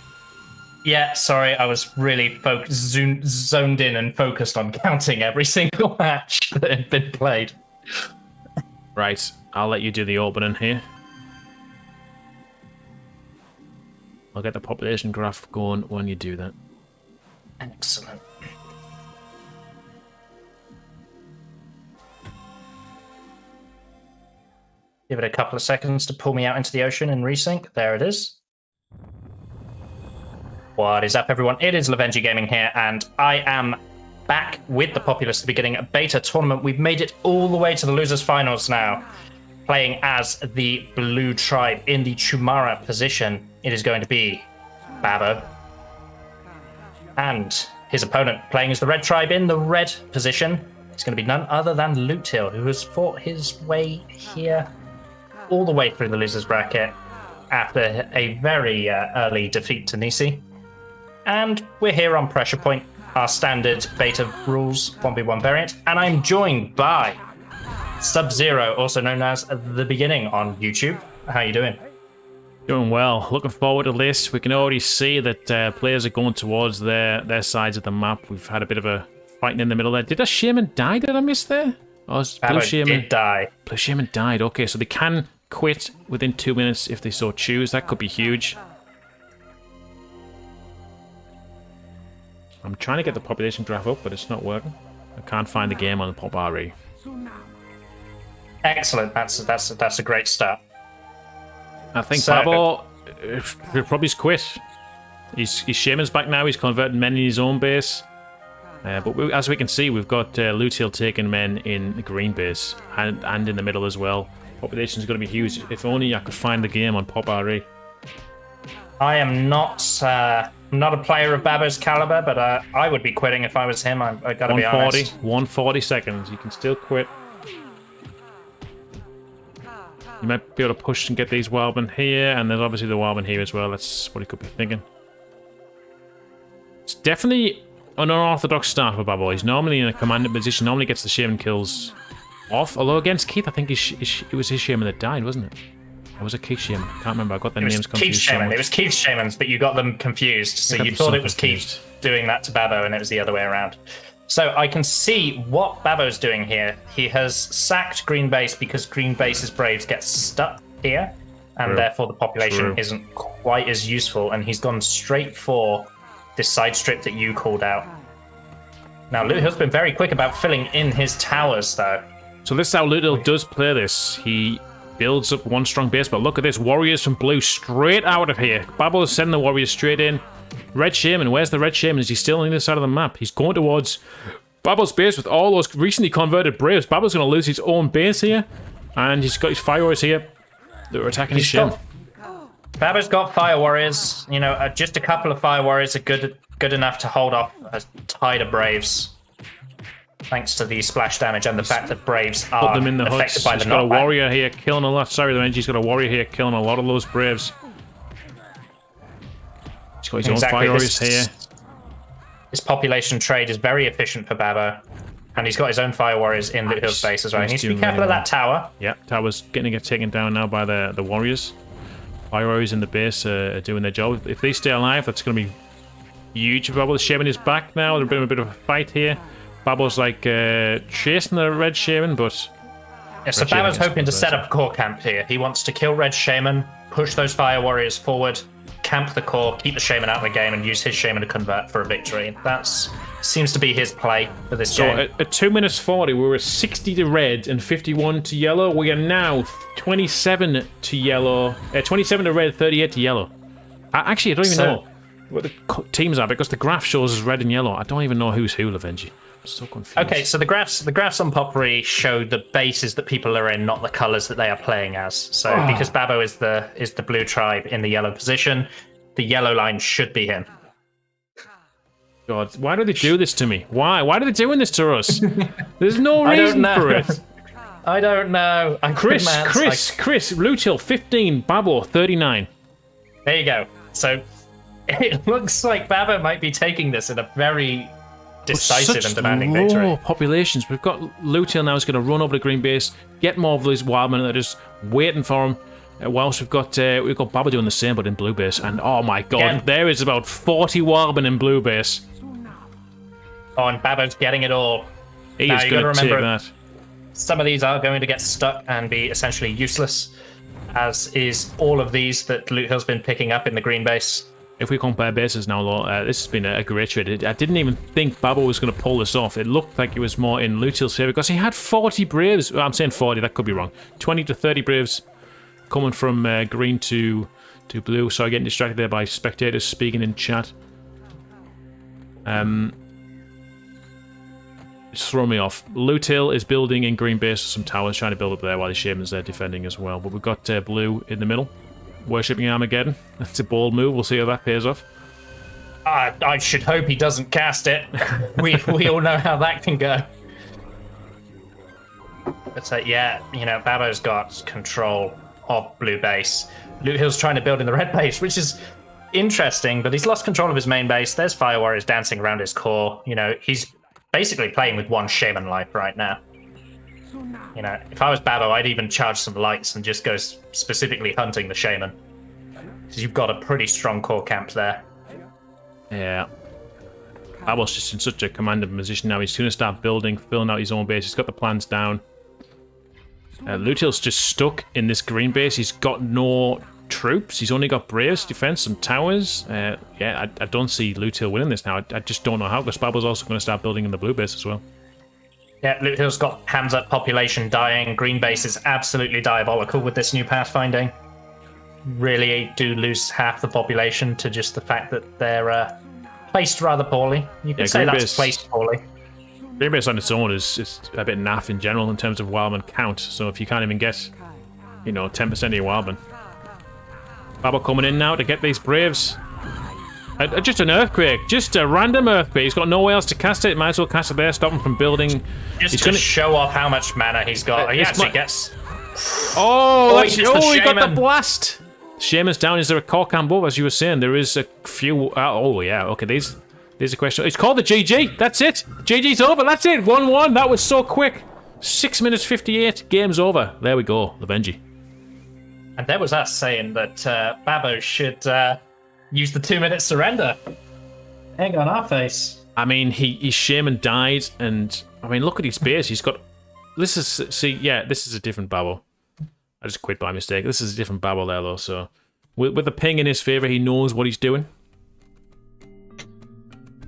Yeah, sorry, I was really zoned in and focused on counting every single match that had been played. Right. I'll let you do the opening here. I'll get the population graph going when you do that. Excellent. Give it a couple of seconds to pull me out into the ocean and resync. There it is. What is up, everyone? It is Lavengia Gaming here, and I am back with the Populous at the beginning of beta tournament. We've made it all the way to the losers finals now, playing as the blue tribe in the Chumara position. It is going to be Babo, and his opponent playing as the red tribe in the red position. It's going to be none other than Loothill, who has fought his way here all the way through the losers bracket after a very early defeat to Nici. And we're here on Pressure Point, our standard beta rules 1v1 variant, and I'm joined by Sub-Zero, also known as The Beginning on YouTube. How you doing? Doing well. Looking forward to this. We can already see that players are going towards their sides of the map. We've had a bit of a fighting in the middle there. Did a Shaman die? Did I miss there? Oh, Babo Blue Shaman did die. Blue Shaman died. Okay, so they can quit within 2 minutes if they so choose. That could be huge. I'm trying to get the population graph up, but it's not working. I can't find the game on the Pop RE. Excellent. That's a great start. I think So- Babo probably quit. He's Shaman's back now. He's converting men in his own base. As we can see, we've got Loothill taking men in the green base and in the middle as well. Population's going to be huge. If only I could find the game on Pop RE. I am not a player of Babo's caliber, but I would be quitting if I was him. I gotta be 140, honest. 140 seconds. You can still quit. You might be able to push and get these wildmen here, and there's obviously the wildmen here as well. That's what he could be thinking. It's definitely an unorthodox start for Babo. He's normally in a commanding position, normally gets the Shaman kills off. Although against Keith, I think it was his Shaman that died, wasn't it? Or was it Keith's Shaman? I can't remember. I got their names confused. Keith's Shaman. It was Keith's Shamans, but you got them confused. So you thought it was Keith doing that to Babo, and it was the other way around. So I can see what Babo's doing here. He has sacked Green Base because Green Base's Braves get stuck here, and therefore the population isn't quite as useful, and he's gone straight for this side strip that you called out. Now, Loothill's been very quick about filling in his towers, though. So this is how Loothill does play this. He builds up one strong base, but look at this. Warriors from blue straight out of here. Babo is sending the warriors straight in. Red Shaman, where's the Red Shaman? Is he still on the other side of the map? He's going towards Babo's base with all those recently converted Braves. Babo's going to lose his own base here. And he's got his Fire Warriors here that are attacking his ship. Babo's got Fire Warriors. You know, just a couple of Fire Warriors are good enough to hold off a tide of Braves. Thanks to the splash damage and the fact that Braves are them in the affected by the knockback. He's got a warrior here killing a lot. Sorry, the Benji's got a warrior here killing a lot of those Braves. He's got his own Fire Warriors here. This population trade is very efficient for Babo. And he's got his own Fire Warriors in Loothill's base as well. He needs to be careful of that tower. Yeah, tower's getting to get taken down now by the Warriors. Fire Warriors in the base are doing their job. If they stay alive, that's going to be huge for Babo. The Shaman is back now. There's been a bit of a fight here. Babo's like chasing the Red Shaman, but... Yeah, so Babo's hoping to set up a core camp here. He wants to kill Red Shaman, push those Fire Warriors forward, camp the core, keep the Shaman out of the game, and use his Shaman to convert for a victory. That seems to be his play for this game. So at 2 minutes 40, we were 60 to red and 51 to yellow. We are now 27 to yellow, 27 to red, 38 to yellow. Actually, I don't even know what the teams are because the graph shows us red and yellow. I don't even know who's who, Lavenji. I'm so confused. Okay, so the graphs on Poppery show the bases that people are in, not the colours that they are playing as. So because Babo is the blue tribe in the yellow position, the yellow line should be him. God, why do they do this to me? Why? Why are they doing this to us? There's no reason for it. I don't know. Chris, Loothill, 15, Babo, 39. There you go. So it looks like Babo might be taking this in a very decisive and demanding victory. Populations. We've got Loothill now is going to run over the green base, get more of these wildmen that are just waiting for him. Whilst we've got Babo doing the same, but in blue base. And oh my god, there is about 40 wildmen in blue base. Oh, and Babo's getting it all. He is going to take that. Some of these are going to get stuck and be essentially useless, as is all of these that Loothill's been picking up in the green base. If we compare bases now, though, this has been a great trade. I didn't even think Babo was going to pull this off. It looked like it was more in Loothill's favour because he had 40 Braves. Well, I'm saying 40, that could be wrong. 20 to 30 Braves coming from green to blue. Sorry, getting distracted there by spectators speaking in chat. It's throwing me off. Loothill is building in green base some towers, trying to build up there while the Shaman's there defending as well. But we've got blue in the middle, worshipping Armageddon. That's a bold move. We'll see how that pays off. I should hope he doesn't cast it. we all know how that can go. But yeah, you know, Babo's got control of blue base. Loothill's trying to build in the red base, which is interesting, but he's lost control of his main base. There's Fire Warriors dancing around his core. You know, he's basically playing with one Shaman life right now. You know, if I was Babo, I'd even charge some lights and just go specifically hunting the Shaman. Because you've got a pretty strong core camp there. Yeah. Babo's just in such a commanding position now. He's going to start building, filling out his own base. He's got the plans down. Loothill's just stuck in this green base. He's got no troops. He's only got Braves, defense, some towers. Yeah, I don't see Loothill winning this now. I just don't know how, because Babo's also going to start building in the blue base as well. Yeah, Loothill's got hands up population dying. Green base is absolutely diabolical with this new pathfinding. Really do lose half the population to just the fact that they're placed rather poorly. You can say that's placed poorly. Green base on its own is a bit naff in general in terms of wildman count. So if you can't even get, 10% of your wildman. Babo coming in now to get these Braves. Just an earthquake. Just a random earthquake. He's got nowhere else to cast it. Might as well cast it there. Stop him from building. Just to show off how much mana he's got. He actually gets... he got the blast. Shaman's down. Is there a core camp up? As you were saying, there is a few... okay. There's a question. It's called the GG. That's it. GG's over. That's it. 1-1. That was so quick. 6 minutes 58. Game's over. There we go. Lavenji. And there was us saying that Babo should use the 2-minute surrender. Egg on our face. I mean, his Shaman died, and I mean, look at his base. He's got. This is a different Babo. I just quit by mistake. This is a different Babo there, though. So, with the ping in his favor, he knows what he's doing.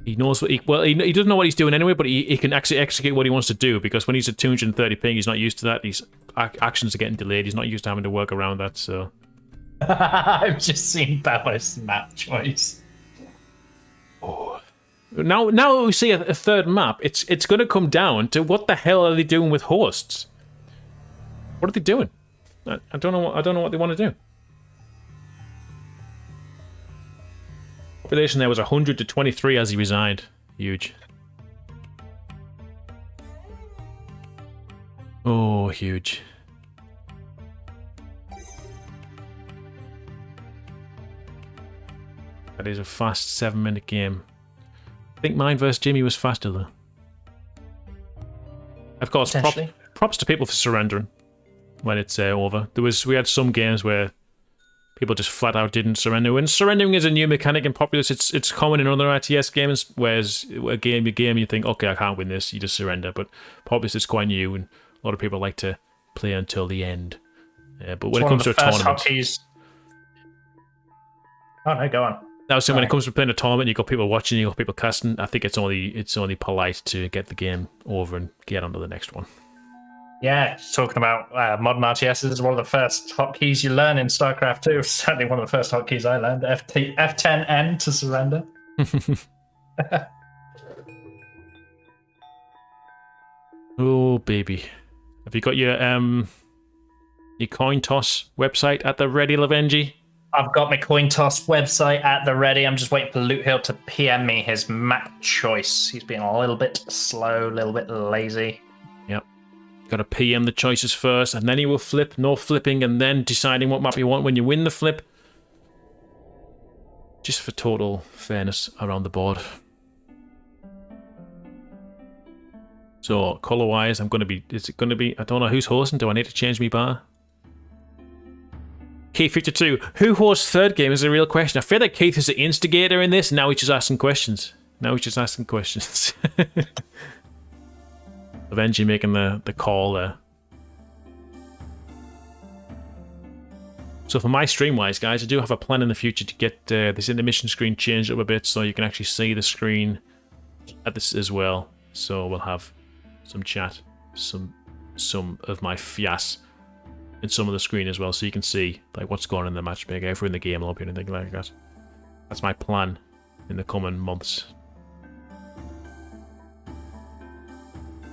He knows what he doesn't know what he's doing anyway, but he can actually execute what he wants to do, because when he's at 230 ping, he's not used to that. His actions are getting delayed. He's not used to having to work around that, so... I've just seen Babo's map choice. Oh. Now we see a third map. It's going to come down to what the hell are they doing with hosts? What are they doing? I don't know. I don't know what they want to do. Population there was 100 to 23 as he resigned. Huge. Oh, huge. That is a fast 7-minute game. I think mine versus Jimmy was faster though. Of course, props to people for surrendering when it's over. We had some games where people just flat out didn't surrender. And surrendering is a new mechanic in Populous. It's common in other RTS games, whereas a game you think, okay, I can't win this, you just surrender. But Populous is quite new, and a lot of people like to play until the end. But when it comes to a tournament, oh no, go on. Now, so when it comes to playing a tournament, you've got people watching, you've got people casting. I think it's only polite to get the game over and get on to the next one. Yeah, talking about modern RTS is one of the first hotkeys you learn in StarCraft 2. Certainly one of the first hotkeys I learned. F10N to surrender. Oh baby, have you got your coin toss website at the ready, Lavenji? I've got my coin toss website at the ready. I'm just waiting for Loothill to PM me his map choice. He's being a little bit slow, a little bit lazy. Yep. Got to PM the choices first, and then he will flip, no flipping, and then deciding what map you want when you win the flip. Just for total fairness around the board. So, colour-wise, is it going to be, I don't know who's hosting. Do I need to change my bar? Keith52, who hosts third game is a real question. I feel like Keith is the instigator in this, now he's just asking questions. Eventually making the call there. So for my stream-wise, guys, I do have a plan in the future to get this intermission screen changed up a bit so you can actually see the screen at this as well. So we'll have some chat, some of my fias in some of the screen as well, so you can see like what's going on in the matchmaker, if we're in the game lobby or anything like that. That's my plan in the coming months.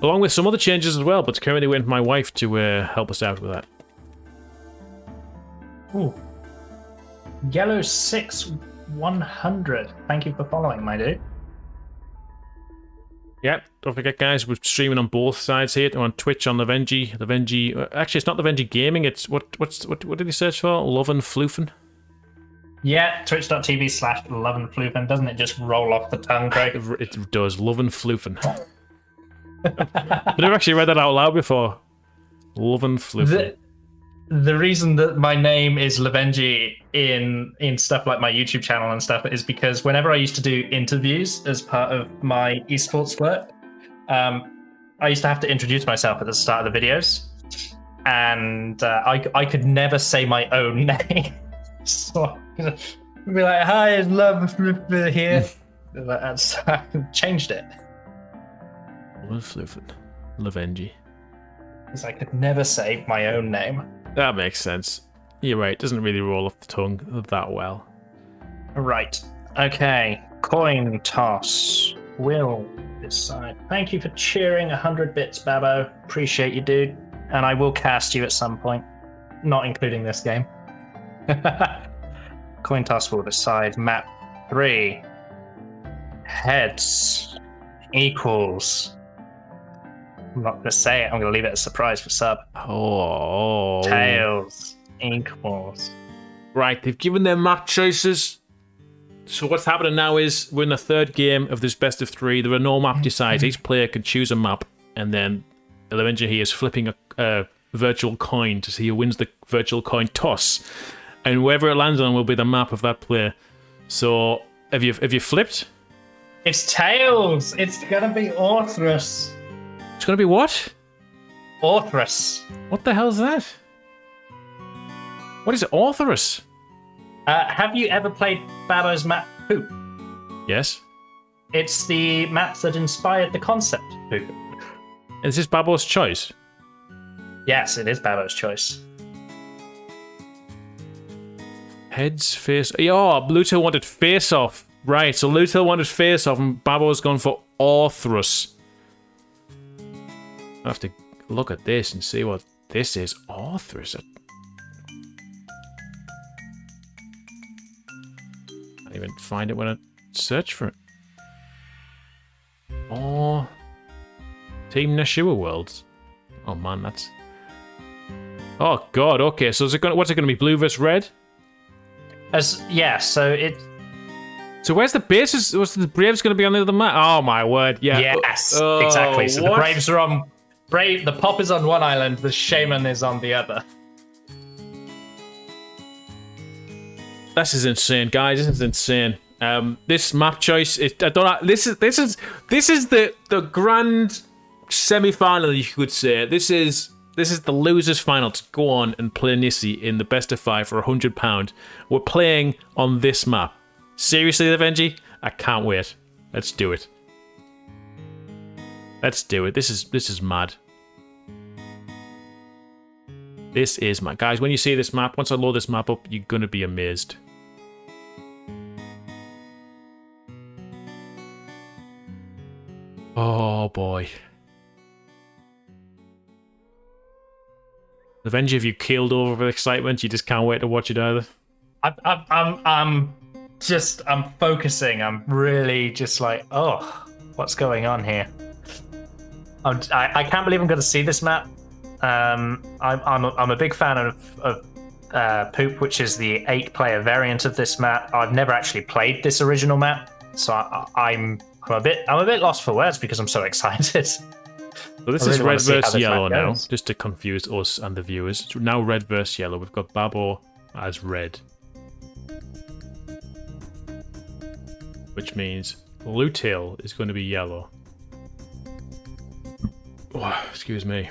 Along with some other changes as well, but currently waiting for my wife to help us out with that. Ooh. Yellow 6100. Thank you for following, my dude. Yep, don't forget, guys, we're streaming on both sides here. On Twitch on Lavenji. Actually, it's not Lavenji Gaming. It's what did he search for? Love and Floofing. Yeah, twitch.tv/loveandfloofing. Doesn't it just roll off the tongue, Craig? It does. Love and Floofing. I've never actually read that out loud before. Love and Floofing. The reason that my name is Lavenji in stuff like my YouTube channel and stuff is because whenever I used to do interviews as part of my esports work, I used to have to introduce myself at the start of the videos, and I could never say my own name. So I'd be like, "Hi, it's Love here." That's I changed it. Lavenji. Because I could never say my own name. That makes sense. You're right, it doesn't really roll off the tongue that well. Right. Okay. Coin toss. Will decide. Thank you for cheering 100 bits, Babo. Appreciate you, dude. And I will cast you at some point. Not including this game. Coin toss will decide. Map 3. Heads equals. I'm not going to say it. I'm going to leave it a surprise for sub. Oh. Tails equals. Right, they've given their map choices. So what's happening now is we're in the third game of this best of 3. There are no map decides. Each player can choose a map, and then the Avenger here is flipping a virtual coin to see who wins the virtual coin toss. And whoever it lands on will be the map of that player. So have you flipped? It's Tails. It's going to be Orthrus. It's going to be what? Orthrus. What the hell is that? What is it? Orthrus? Have you ever played Babo's map Poop? Yes. It's the map that inspired the concept Poop. Is this Babo's choice? Yes, it is Babo's choice. Heads, face... Oh, Bluto wanted face off. Right, so Loothill wanted face off and Babo's gone for Orthrus. I have to look at this and see what this is. Orthrus. I can't even find it when I search for it. Oh, Team Nashua Worlds. Oh man, that's... Oh god, okay, so is it gonna... what's it going to be, blue versus red? Yeah, so it... So where's the bases? Was the Braves going to be on the other map? Oh my word, yeah. Yes, exactly. So the Braves are on... The Pop is on one island, the Shaman is on the other. This is insane, guys. This is insane. This map choice is... I don't know, this is the grand semi-final, you could say. This is the losers' final to go on and play Nici in the best of 5 for £100. We're playing on this map. Seriously, Levenji? I can't wait. Let's do it. Let's do it. This is mad. This is mad. Guys, when you see this map, once I load this map up, you're gonna be amazed. Oh boy. Levenji, have you keeled over with excitement? You just can't wait to watch it either? I'm focusing. I'm really just like, oh, what's going on here? I can't believe I'm going to see this map. I'm a big fan of Poop, which is the 8-player variant of this map. I've never actually played this original map, so I'm a bit lost for words because I'm so excited. So this is red versus yellow now, just to confuse us and the viewers. So now red versus yellow. We've got Babo as red, which means Loothill is going to be yellow. Oh, excuse me.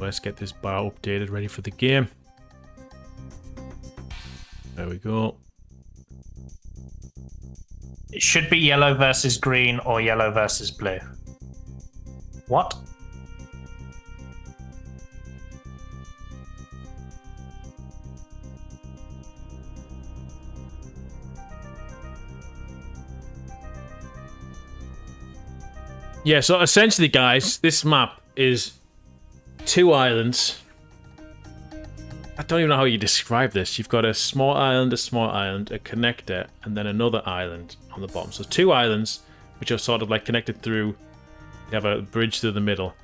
Let's get this bar updated, ready for the game. There we go. It should be yellow versus green or yellow versus blue. What? Yeah, so essentially, guys, this map is 2 islands. I don't even know how you describe this. You've got a small island, a connector, and then another island on the bottom. So 2 islands, which are sort of like connected through. You have a bridge through the middle.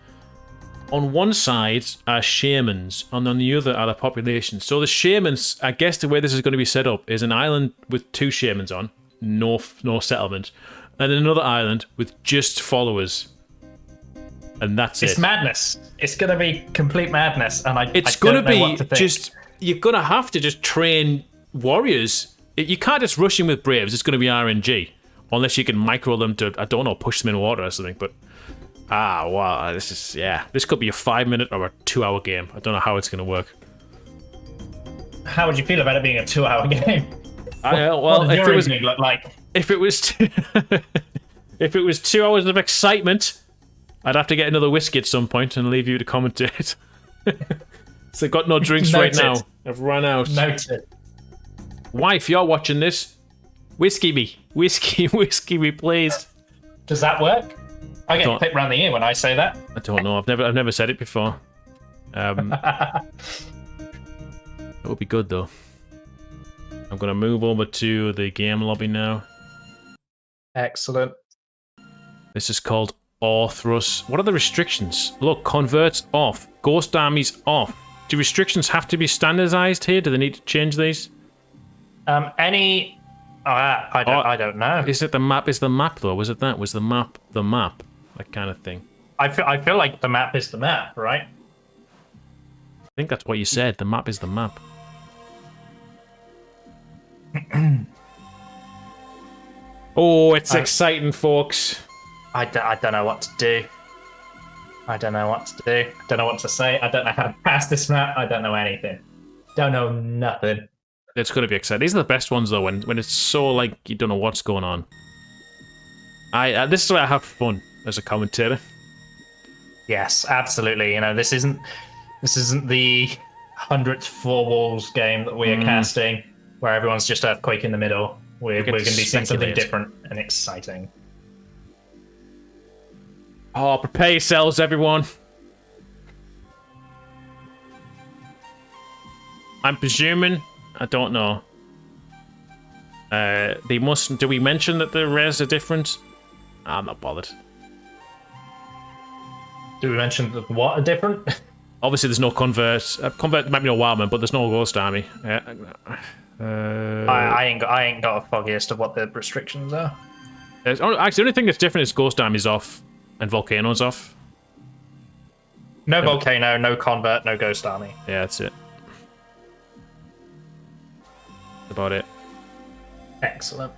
On one side are shamans, and on the other are the populations. So the shamans, I guess the way this is going to be set up is an island with 2 shamans on, no settlement, and another island with just followers. And that's it. It's madness. It's going to be complete madness, and it's going to be just... You're going to have to just train warriors. You can't just rush in with Braves. It's going to be RNG. Unless you can micro them to, I don't know, push them in water or something. But, wow, this is... Yeah, this could be a 5-minute or a 2-hour game. I don't know how it's going to work. How would you feel about it being a 2-hour game? Well, if it was look like? If it was... if it was 2 hours of excitement... I'd have to get another whiskey at some point and leave you to commentate. So I've got no drinks right now. I've run out. Noted. Wife, you're watching this. Whiskey me. Whiskey me, please. Does that work? I get clipped around the ear when I say that. I don't know. I've never said it before. That would be good though. I'm gonna move over to the game lobby now. Excellent. This is called Orthrus. What are the restrictions? Look, converts off. Ghost armies off. Do restrictions have to be standardized here? Do they need to change these? I don't know. Is it the map? Is the map though? Was it that? Was the map the map? That kind of thing. I feel like the map is the map, right? I think that's what you said. The map is the map. Oh, it's exciting, folks. I don't know what to do. I don't know what to do. I don't know what to say. I don't know how to pass this map. I don't know anything. Don't know nothing. It's going to be exciting. These are the best ones, though, when it's so, like, you don't know what's going on. This is where I have fun as a commentator. Yes, absolutely. You know, this isn't the 100th Four Walls game that we are casting. where everyone's just earthquake in the middle. We're going to be seeing something speculate. different and exciting. Oh, prepare yourselves, everyone. I'm presuming. I don't know. They must. Do we mention that the rares are different? I'm not bothered. Do we mention that what are different? Obviously, there's no convert. Convert might be no Wildman, but there's no Ghost Army. I ain't got a foggiest of what the restrictions are. Actually, the only thing that's different is Ghost Army's off and Volcano's off. No Volcano, no Convert, no Ghost Army. Yeah, that's it. That's about it. Excellent.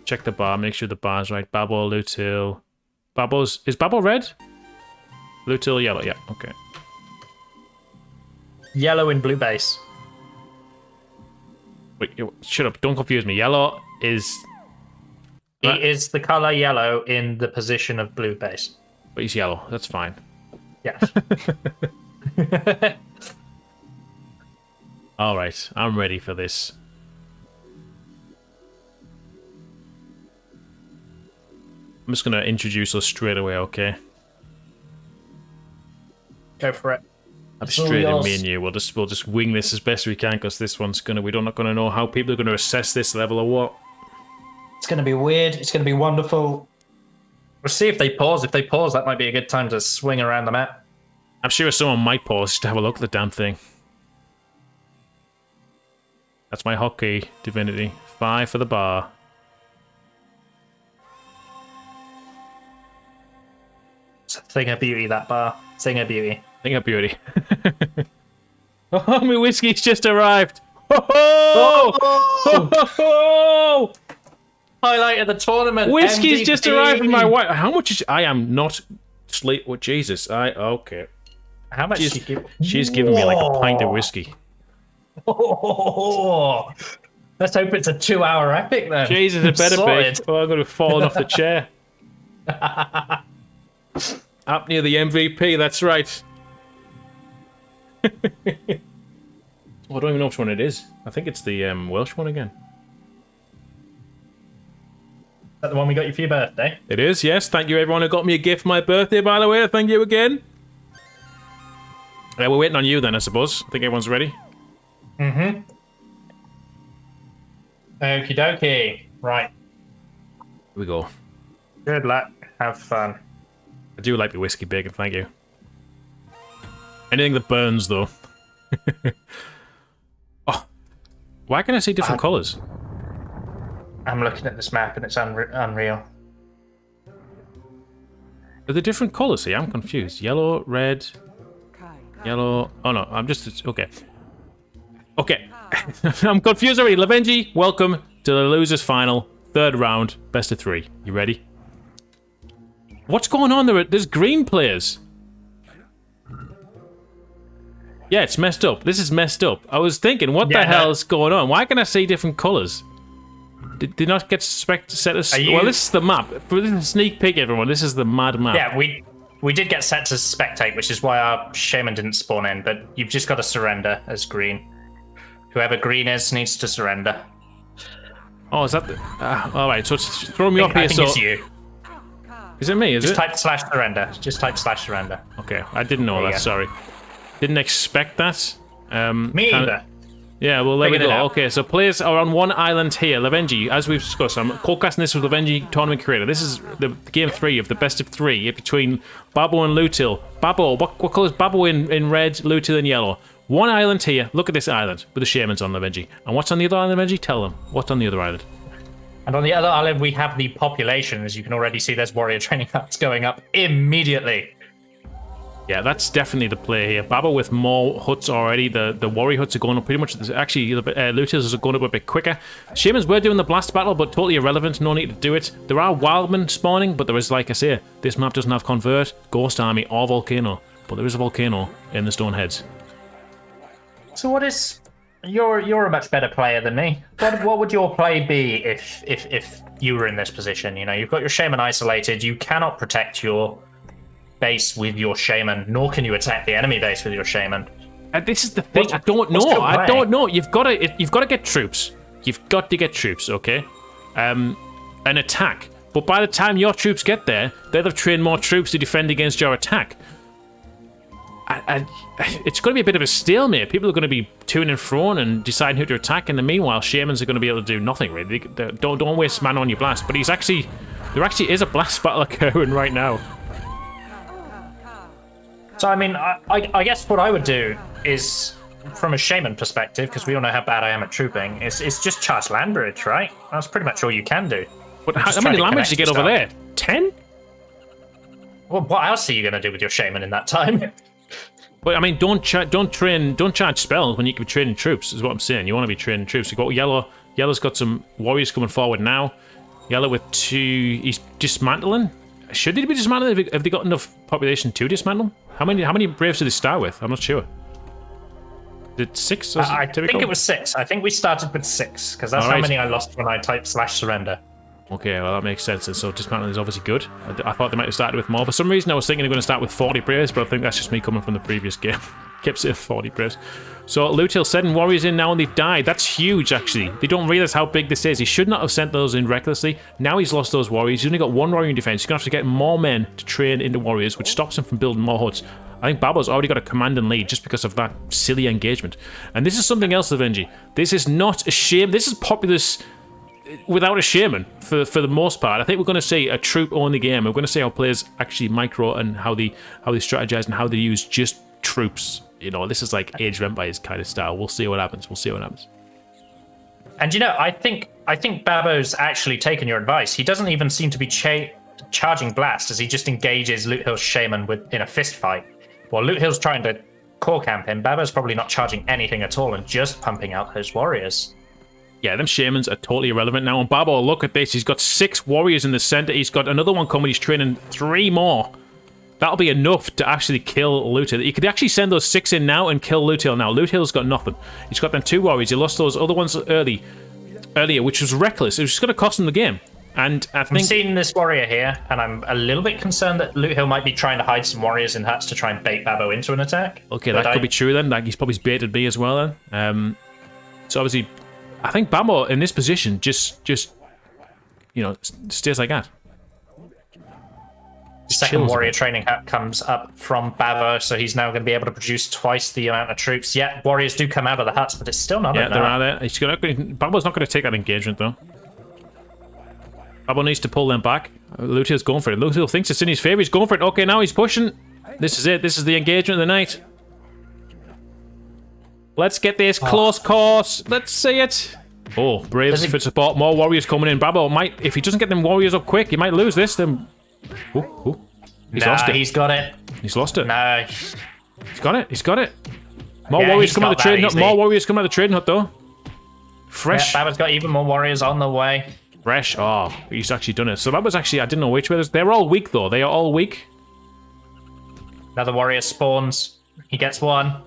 Check the bar, make sure the bar's right. Babo, Loothill. Is Babo red? Loothill yellow, yeah, okay. Yellow in blue base. Wait, shut up, don't confuse me. Yellow is... He is the colour yellow in the position of blue base. But he's yellow, that's fine. Yes. Alright, I'm ready for this. I'm just going to introduce us straight away, okay? Go for it. I'm straight in, me and you. We'll just wing this as best we can, because this one's we're not going to know how people are going to assess this level or what. It's going to be weird. It's going to be wonderful. We'll see if they pause. If they pause, that might be a good time to swing around the map. I'm sure someone might pause just to have a look at the damn thing. That's my hotkey, Divinity. 5 for the bar. It's a thing of beauty, that bar. Thing of beauty. Thing of beauty. Oh, my whiskey's just arrived. Ho-ho! Ho-ho! Highlight of the tournament. Whiskey's MVP. just arrived in my wife. How much is... I am not sleep... Oh, Jesus. Okay. How much did you give? She's giving me like a pint of whiskey. Oh, let's hope it's a 2-hour epic then. Jesus, it better Solid. be. Oh, I'm going to fall off the chair. Up near the MVP, that's right. I don't even know which one it is. I think it's the Welsh one again. Is that the one we got you for your birthday? It is, yes. Thank you, everyone who got me a gift for my birthday, by the way. Thank you again. We're waiting on you then, I suppose. I think everyone's ready. Mm-hmm. Okie dokie. Right. Here we go. Good luck. Have fun. I do like the whiskey bacon, thank you. Anything that burns, though. Oh, why can I see different colours? I'm looking at this map and it's unreal. Are they different colours here? I'm confused. Yellow, red, yellow... Oh no, I'm just... Okay. Okay. I'm confused already. Lavenji, welcome to the losers final. 3rd round, best of 3. You ready? What's going on there? There's green players. Yeah, it's messed up. This is messed up. I was thinking, what the hell is going on? Why can I see different colours? Did not get set as... Well, this is the map. For this is a sneak peek, everyone. This is the mad map. Yeah, we did get set to spectate, which is why our shaman didn't spawn in, but you've just got to surrender as green. Whoever green is needs to surrender. Oh, is that the... Alright, so it's throwing me off here, I think it's you. Is it me, is Just it? type /surrender. Just type /surrender. Okay, I didn't know There you that, go. sorry. Didn't expect that. Me either. Yeah, well, there we Figured it go. out. Okay, so players are on one island here. Lavenji, as we've discussed, I'm co-casting this with Lavenji Tournament Creator. This is the game 3 of the best of 3 between Babo and Loothill. Babo, what colour is Babo in red, Loothill in yellow? One island here. Look at this island with the shamans on, Lavenji. And what's on the other island, Lavenji? Tell them. What's on the other island? And on the other island, we have the population. As you can already see, there's warrior training huts going up immediately. Yeah, that's definitely the play here. Babo with more huts already. The warrior huts are going up pretty much. Actually, Luthill's are going up a bit quicker. Shamans were doing the blast battle, but totally irrelevant. No need to do it. There are wildmen spawning, but there is, like I say, this map doesn't have convert, ghost army, or volcano. But there is a volcano in the Stoneheads. So what is you're a much better player than me. What would your play be if you were in this position? You know, you've got your shaman isolated. You cannot protect your base with your shaman, nor can you attack the enemy base with your shaman. This is the thing. I don't know. I don't know. You've got to get troops. You've got to get troops. Okay, an attack. But by the time your troops get there, they'll have trained more troops to defend against your attack. And it's going to be a bit of a stalemate. People are going to be to and fro and deciding who to attack. In the meanwhile, shamans are going to be able to do nothing really. Don't waste mana on your blast. But there actually is a blast battle occurring right now. So I mean, I guess what I would do is, from a shaman perspective, because we all know how bad I am at trooping, is just charge land bridge, right? That's pretty much all you can do. But how many land bridges did you get over there? 10? Well, what else are you going to do with your shaman in that time? But I mean, don't charge spells when you can be training troops. Is what I'm saying. You want to be training troops. You got yellow. Yellow's got some warriors coming forward now. Yellow with 2. He's dismantling. Should they be dismantling? Have they got enough population to dismantle? How many braves did they start with? I'm not sure. Did it 6? I think it was 6. I think we started with 6 because that's how many I lost when I typed /surrender. Okay, well that makes sense. And so dismantling is obviously good. I thought they might have started with more. For some reason, I was thinking they're going to start with 40 braves, but I think that's just me coming from the previous game. Kept saying 40 braves. So Loothill sending warriors in now and they've died. That's huge, actually. They don't realize how big this is. He should not have sent those in recklessly. Now he's lost those warriors. He's only got 1 warrior in defense. He's going to have to get more men to train into warriors, which stops him from building more huts. I think Babo's already got a command and lead just because of that silly engagement. And this is something else, Avengi. This is not a shame. This is Populous without a shaman for the most part. I think we're going to see a troop-only game. We're going to see how players actually micro and how they strategize and how they use just troops. You know, this is like Age of Empires kind of style. We'll see what happens. We'll see what happens. And you know, I think Babo's actually taken your advice. He doesn't even seem to be charging blast as he just engages Loothill's shaman in a fist fight. While Loothill's trying to core camp him, Babo's probably not charging anything at all and just pumping out those warriors. Yeah, them shamans are totally irrelevant now. And Babo, look at this. He's got 6 warriors in the center. He's got another one coming. He's training 3 more. That'll be enough to actually kill Loothill. You could actually send those 6 in now and kill Loothill now. Loothill's got nothing. He's got them 2 warriors. He lost those other ones earlier, which was reckless. It was just going to cost him the game. And I think... I'm seeing this warrior here, and I'm a little bit concerned that Loothill might be trying to hide some warriors in huts to try and bait Babo into an attack. Okay, that could be true then. Like, he's probably baited me as well then. So obviously... I think Babo in this position just you know, stays like that. Second warrior training hut comes up from Babo, so he's now going to be able to produce twice the amount of troops. Yeah, warriors do come out of the huts, but it's still not enough. Yeah, there are there. Babo's not going to take that engagement though. Babo needs to pull them back. Luthill's going for it. Loothill thinks it's in his favor. He's going for it. Okay, now he's pushing. This is it. This is the engagement of the night. Let's get this close course. Let's see it. Oh, Braves for support. More warriors coming in. Babo might, if he doesn't get them warriors up quick, he might lose this. Then, he's lost it. He's got it. He's lost it. No, he's got it. He's got it. More warriors coming out of the trading hut. More warriors coming out of the trading hut though. Fresh. Yeah, Babo's got even more warriors on the way. Fresh. Oh, he's actually done it. So that was actually, I didn't know which way. They're all weak though. They are all weak. Another warrior spawns. He gets one.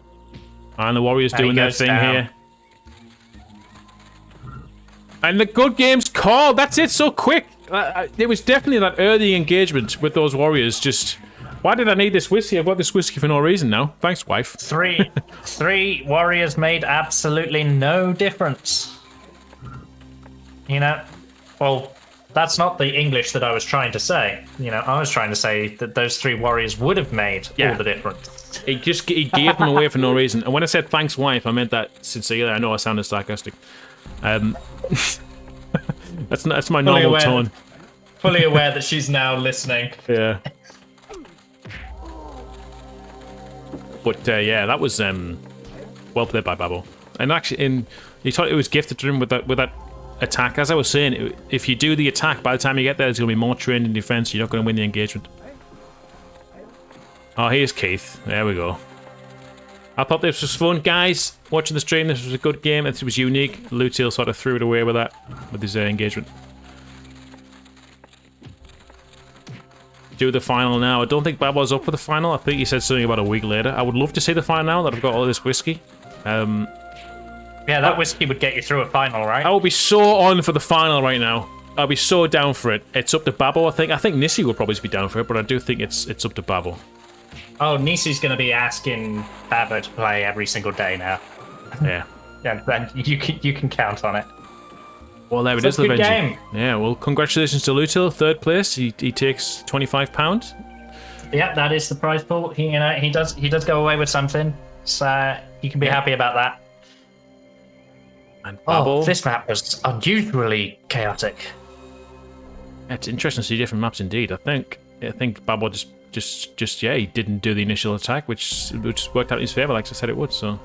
And the warriors doing their thing here. And the good game's called. That's it, so quick. It was definitely that early engagement with those warriors. Just, why did I need this whiskey? I've got this whiskey for no reason now. Thanks, wife. Three warriors made absolutely no difference. You know, well, that's not the English that I was trying to say. You know, I was trying to say that those 3 warriors would have made all the difference. He gave them away for no reason. And when I said thanks, wife, I meant that sincerely. I know I sounded sarcastic. That's my normal tone. Fully aware that she's now listening. Yeah. But yeah, that was well played by Babo. And actually, he thought it was gifted to him with that attack. As I was saying, if you do the attack, by the time you get there, there's going to be more trained in defense. You're not going to win the engagement. Oh, here's Keith. There we go. I thought this was fun, guys. Watching the stream, this was a good game. It was unique. Loothill sort of threw it away with that, with his engagement. Do the final now. I don't think Babo's up for the final. I think he said something about a week later. I would love to see the final now that I've got all this whiskey. Yeah, that whiskey would get you through a final, right? I will be so on for the final right now. I'll be so down for it. It's up to Babo, I think. I think Nici will probably be down for it, but I do think it's up to Babo. Oh, Nici's going to be asking Babo to play every single day now. Yeah. Yeah, then you can count on it. Well, there it is, a good Benji. game. Yeah, well, congratulations to Loothill, 3rd place. He takes £25. Yeah, that is the prize pool. He does go away with something, so he can be happy about that. And Babo. Oh, this map was unusually chaotic. It's interesting to see different maps indeed. I think Babo just he didn't do the initial attack, which worked out in his favour, like I said it would. So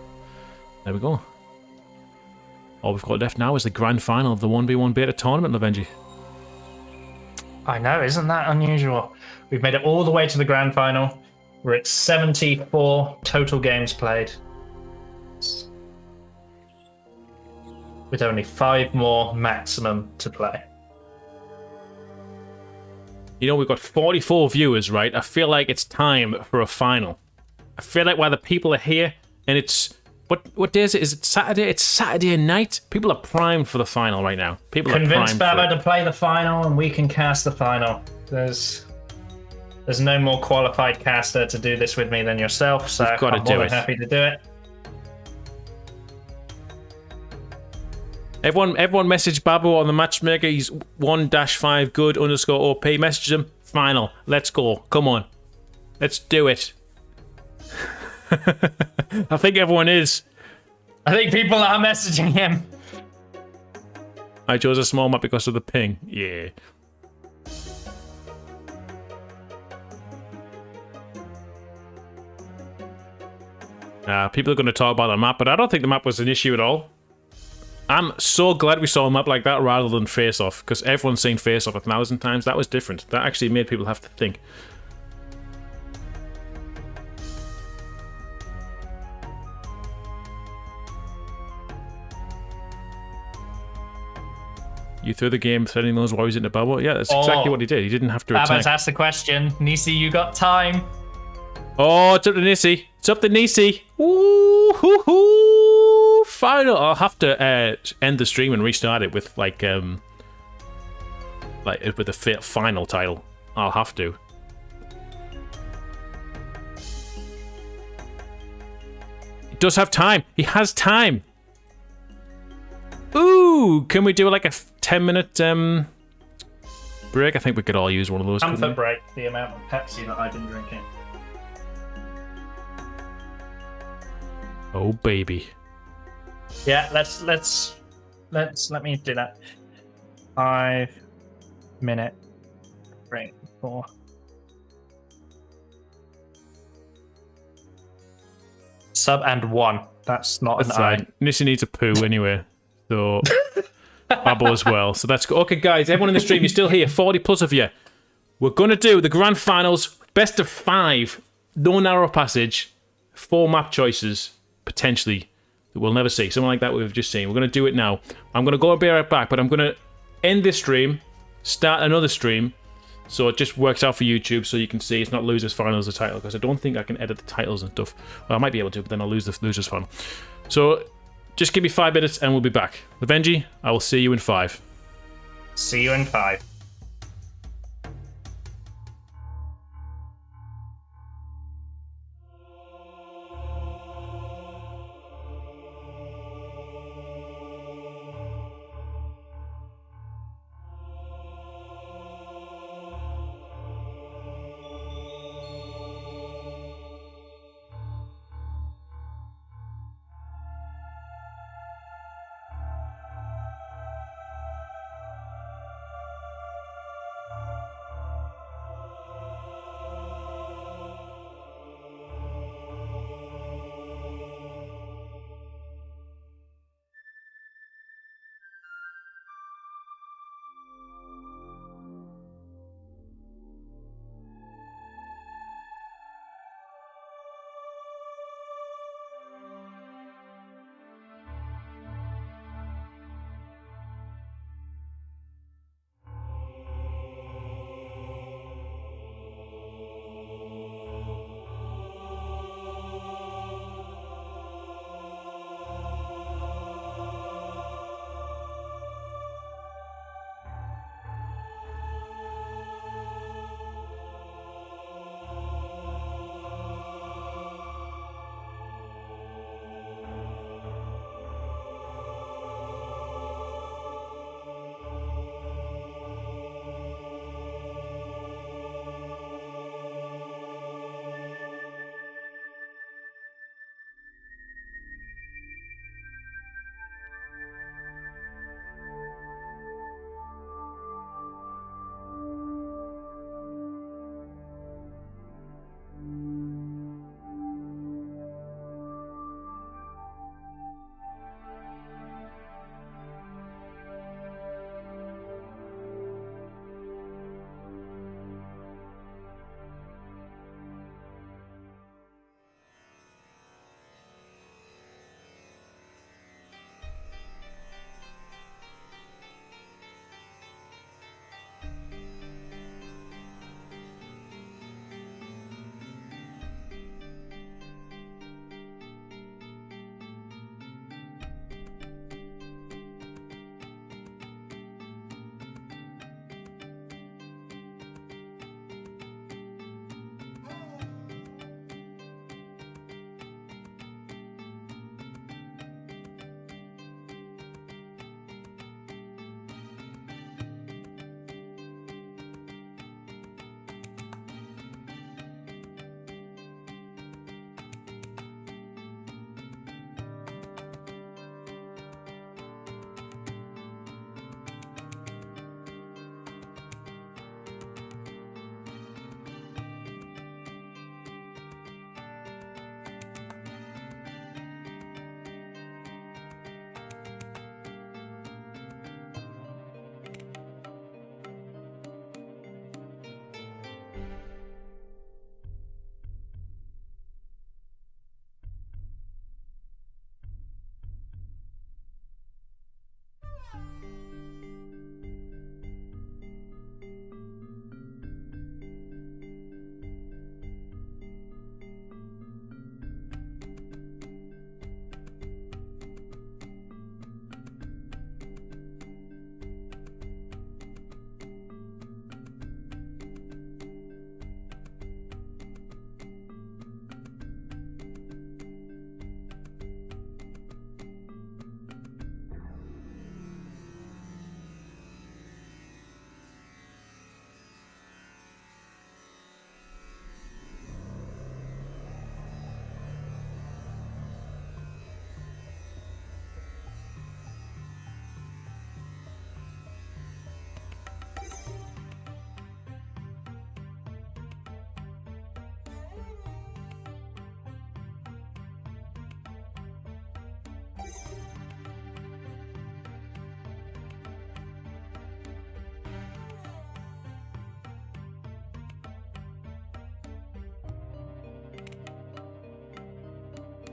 there we go. All we've got left now is the grand final of the 1v1 beta tournament, Lavenji. I know, isn't that unusual? We've made it all the way to the grand final. We're at 74 total games played, with only 5 more maximum to play. You know, we've got 44 viewers, right? I feel like it's time for a final. I feel like while the people are here, and it's... What day is it? Is it Saturday? It's Saturday night. People are primed for the final right now. People Convince are primed Babo to play the final, and we can cast the final. There's no more qualified caster to do this with me than yourself, so I'm more than happy to do it. Everyone message Babo on the matchmaker. He's 1-5 good _OP. Message him. Final. Let's go. Come on. Let's do it. I think everyone is. I think people are messaging him. I chose a small map because of the ping. Yeah. People are going to talk about the map, but I don't think the map was an issue at all. I'm so glad we saw a map like that rather than Face Off, because everyone's seen Face Off 1,000 times. That was different. That actually made people have to think. You threw the game sending those warriors into Babo? Yeah, that's exactly what he did. He didn't have to attack. Babo's asked the question. Nici, you got time? Oh, it's up to Nici. It's up to Nici. Ooh, hoo, hoo. Final. I'll have to end the stream and restart it with with the final title. I'll have to. He does have time. He has time. Ooh, can we do like a 10-minute break? I think we could all use one of those. Comfort break. The amount of Pepsi that I've been drinking. Oh baby. Yeah, let me do that. 5-minute break for. Sub and 1. That's not That's an I. Nici needs a poo anyway. So Babo as well. So that's okay, guys. Everyone in the stream, you're still here. 40 plus of you. We're gonna do the grand finals, best of 5, no narrow passage, 4 map choices potentially that we'll never see. Something like that we've just seen. We're gonna do it now. I'm gonna go and be right back, but I'm gonna end this stream, start another stream, so it just works out for YouTube, so you can see it's not losers finals the title, because I don't think I can edit the titles and stuff. Well, I might be able to, but then I'll lose the losers final. So just give me 5 minutes and we'll be back. Lavenji, I will see you in 5. See you in 5.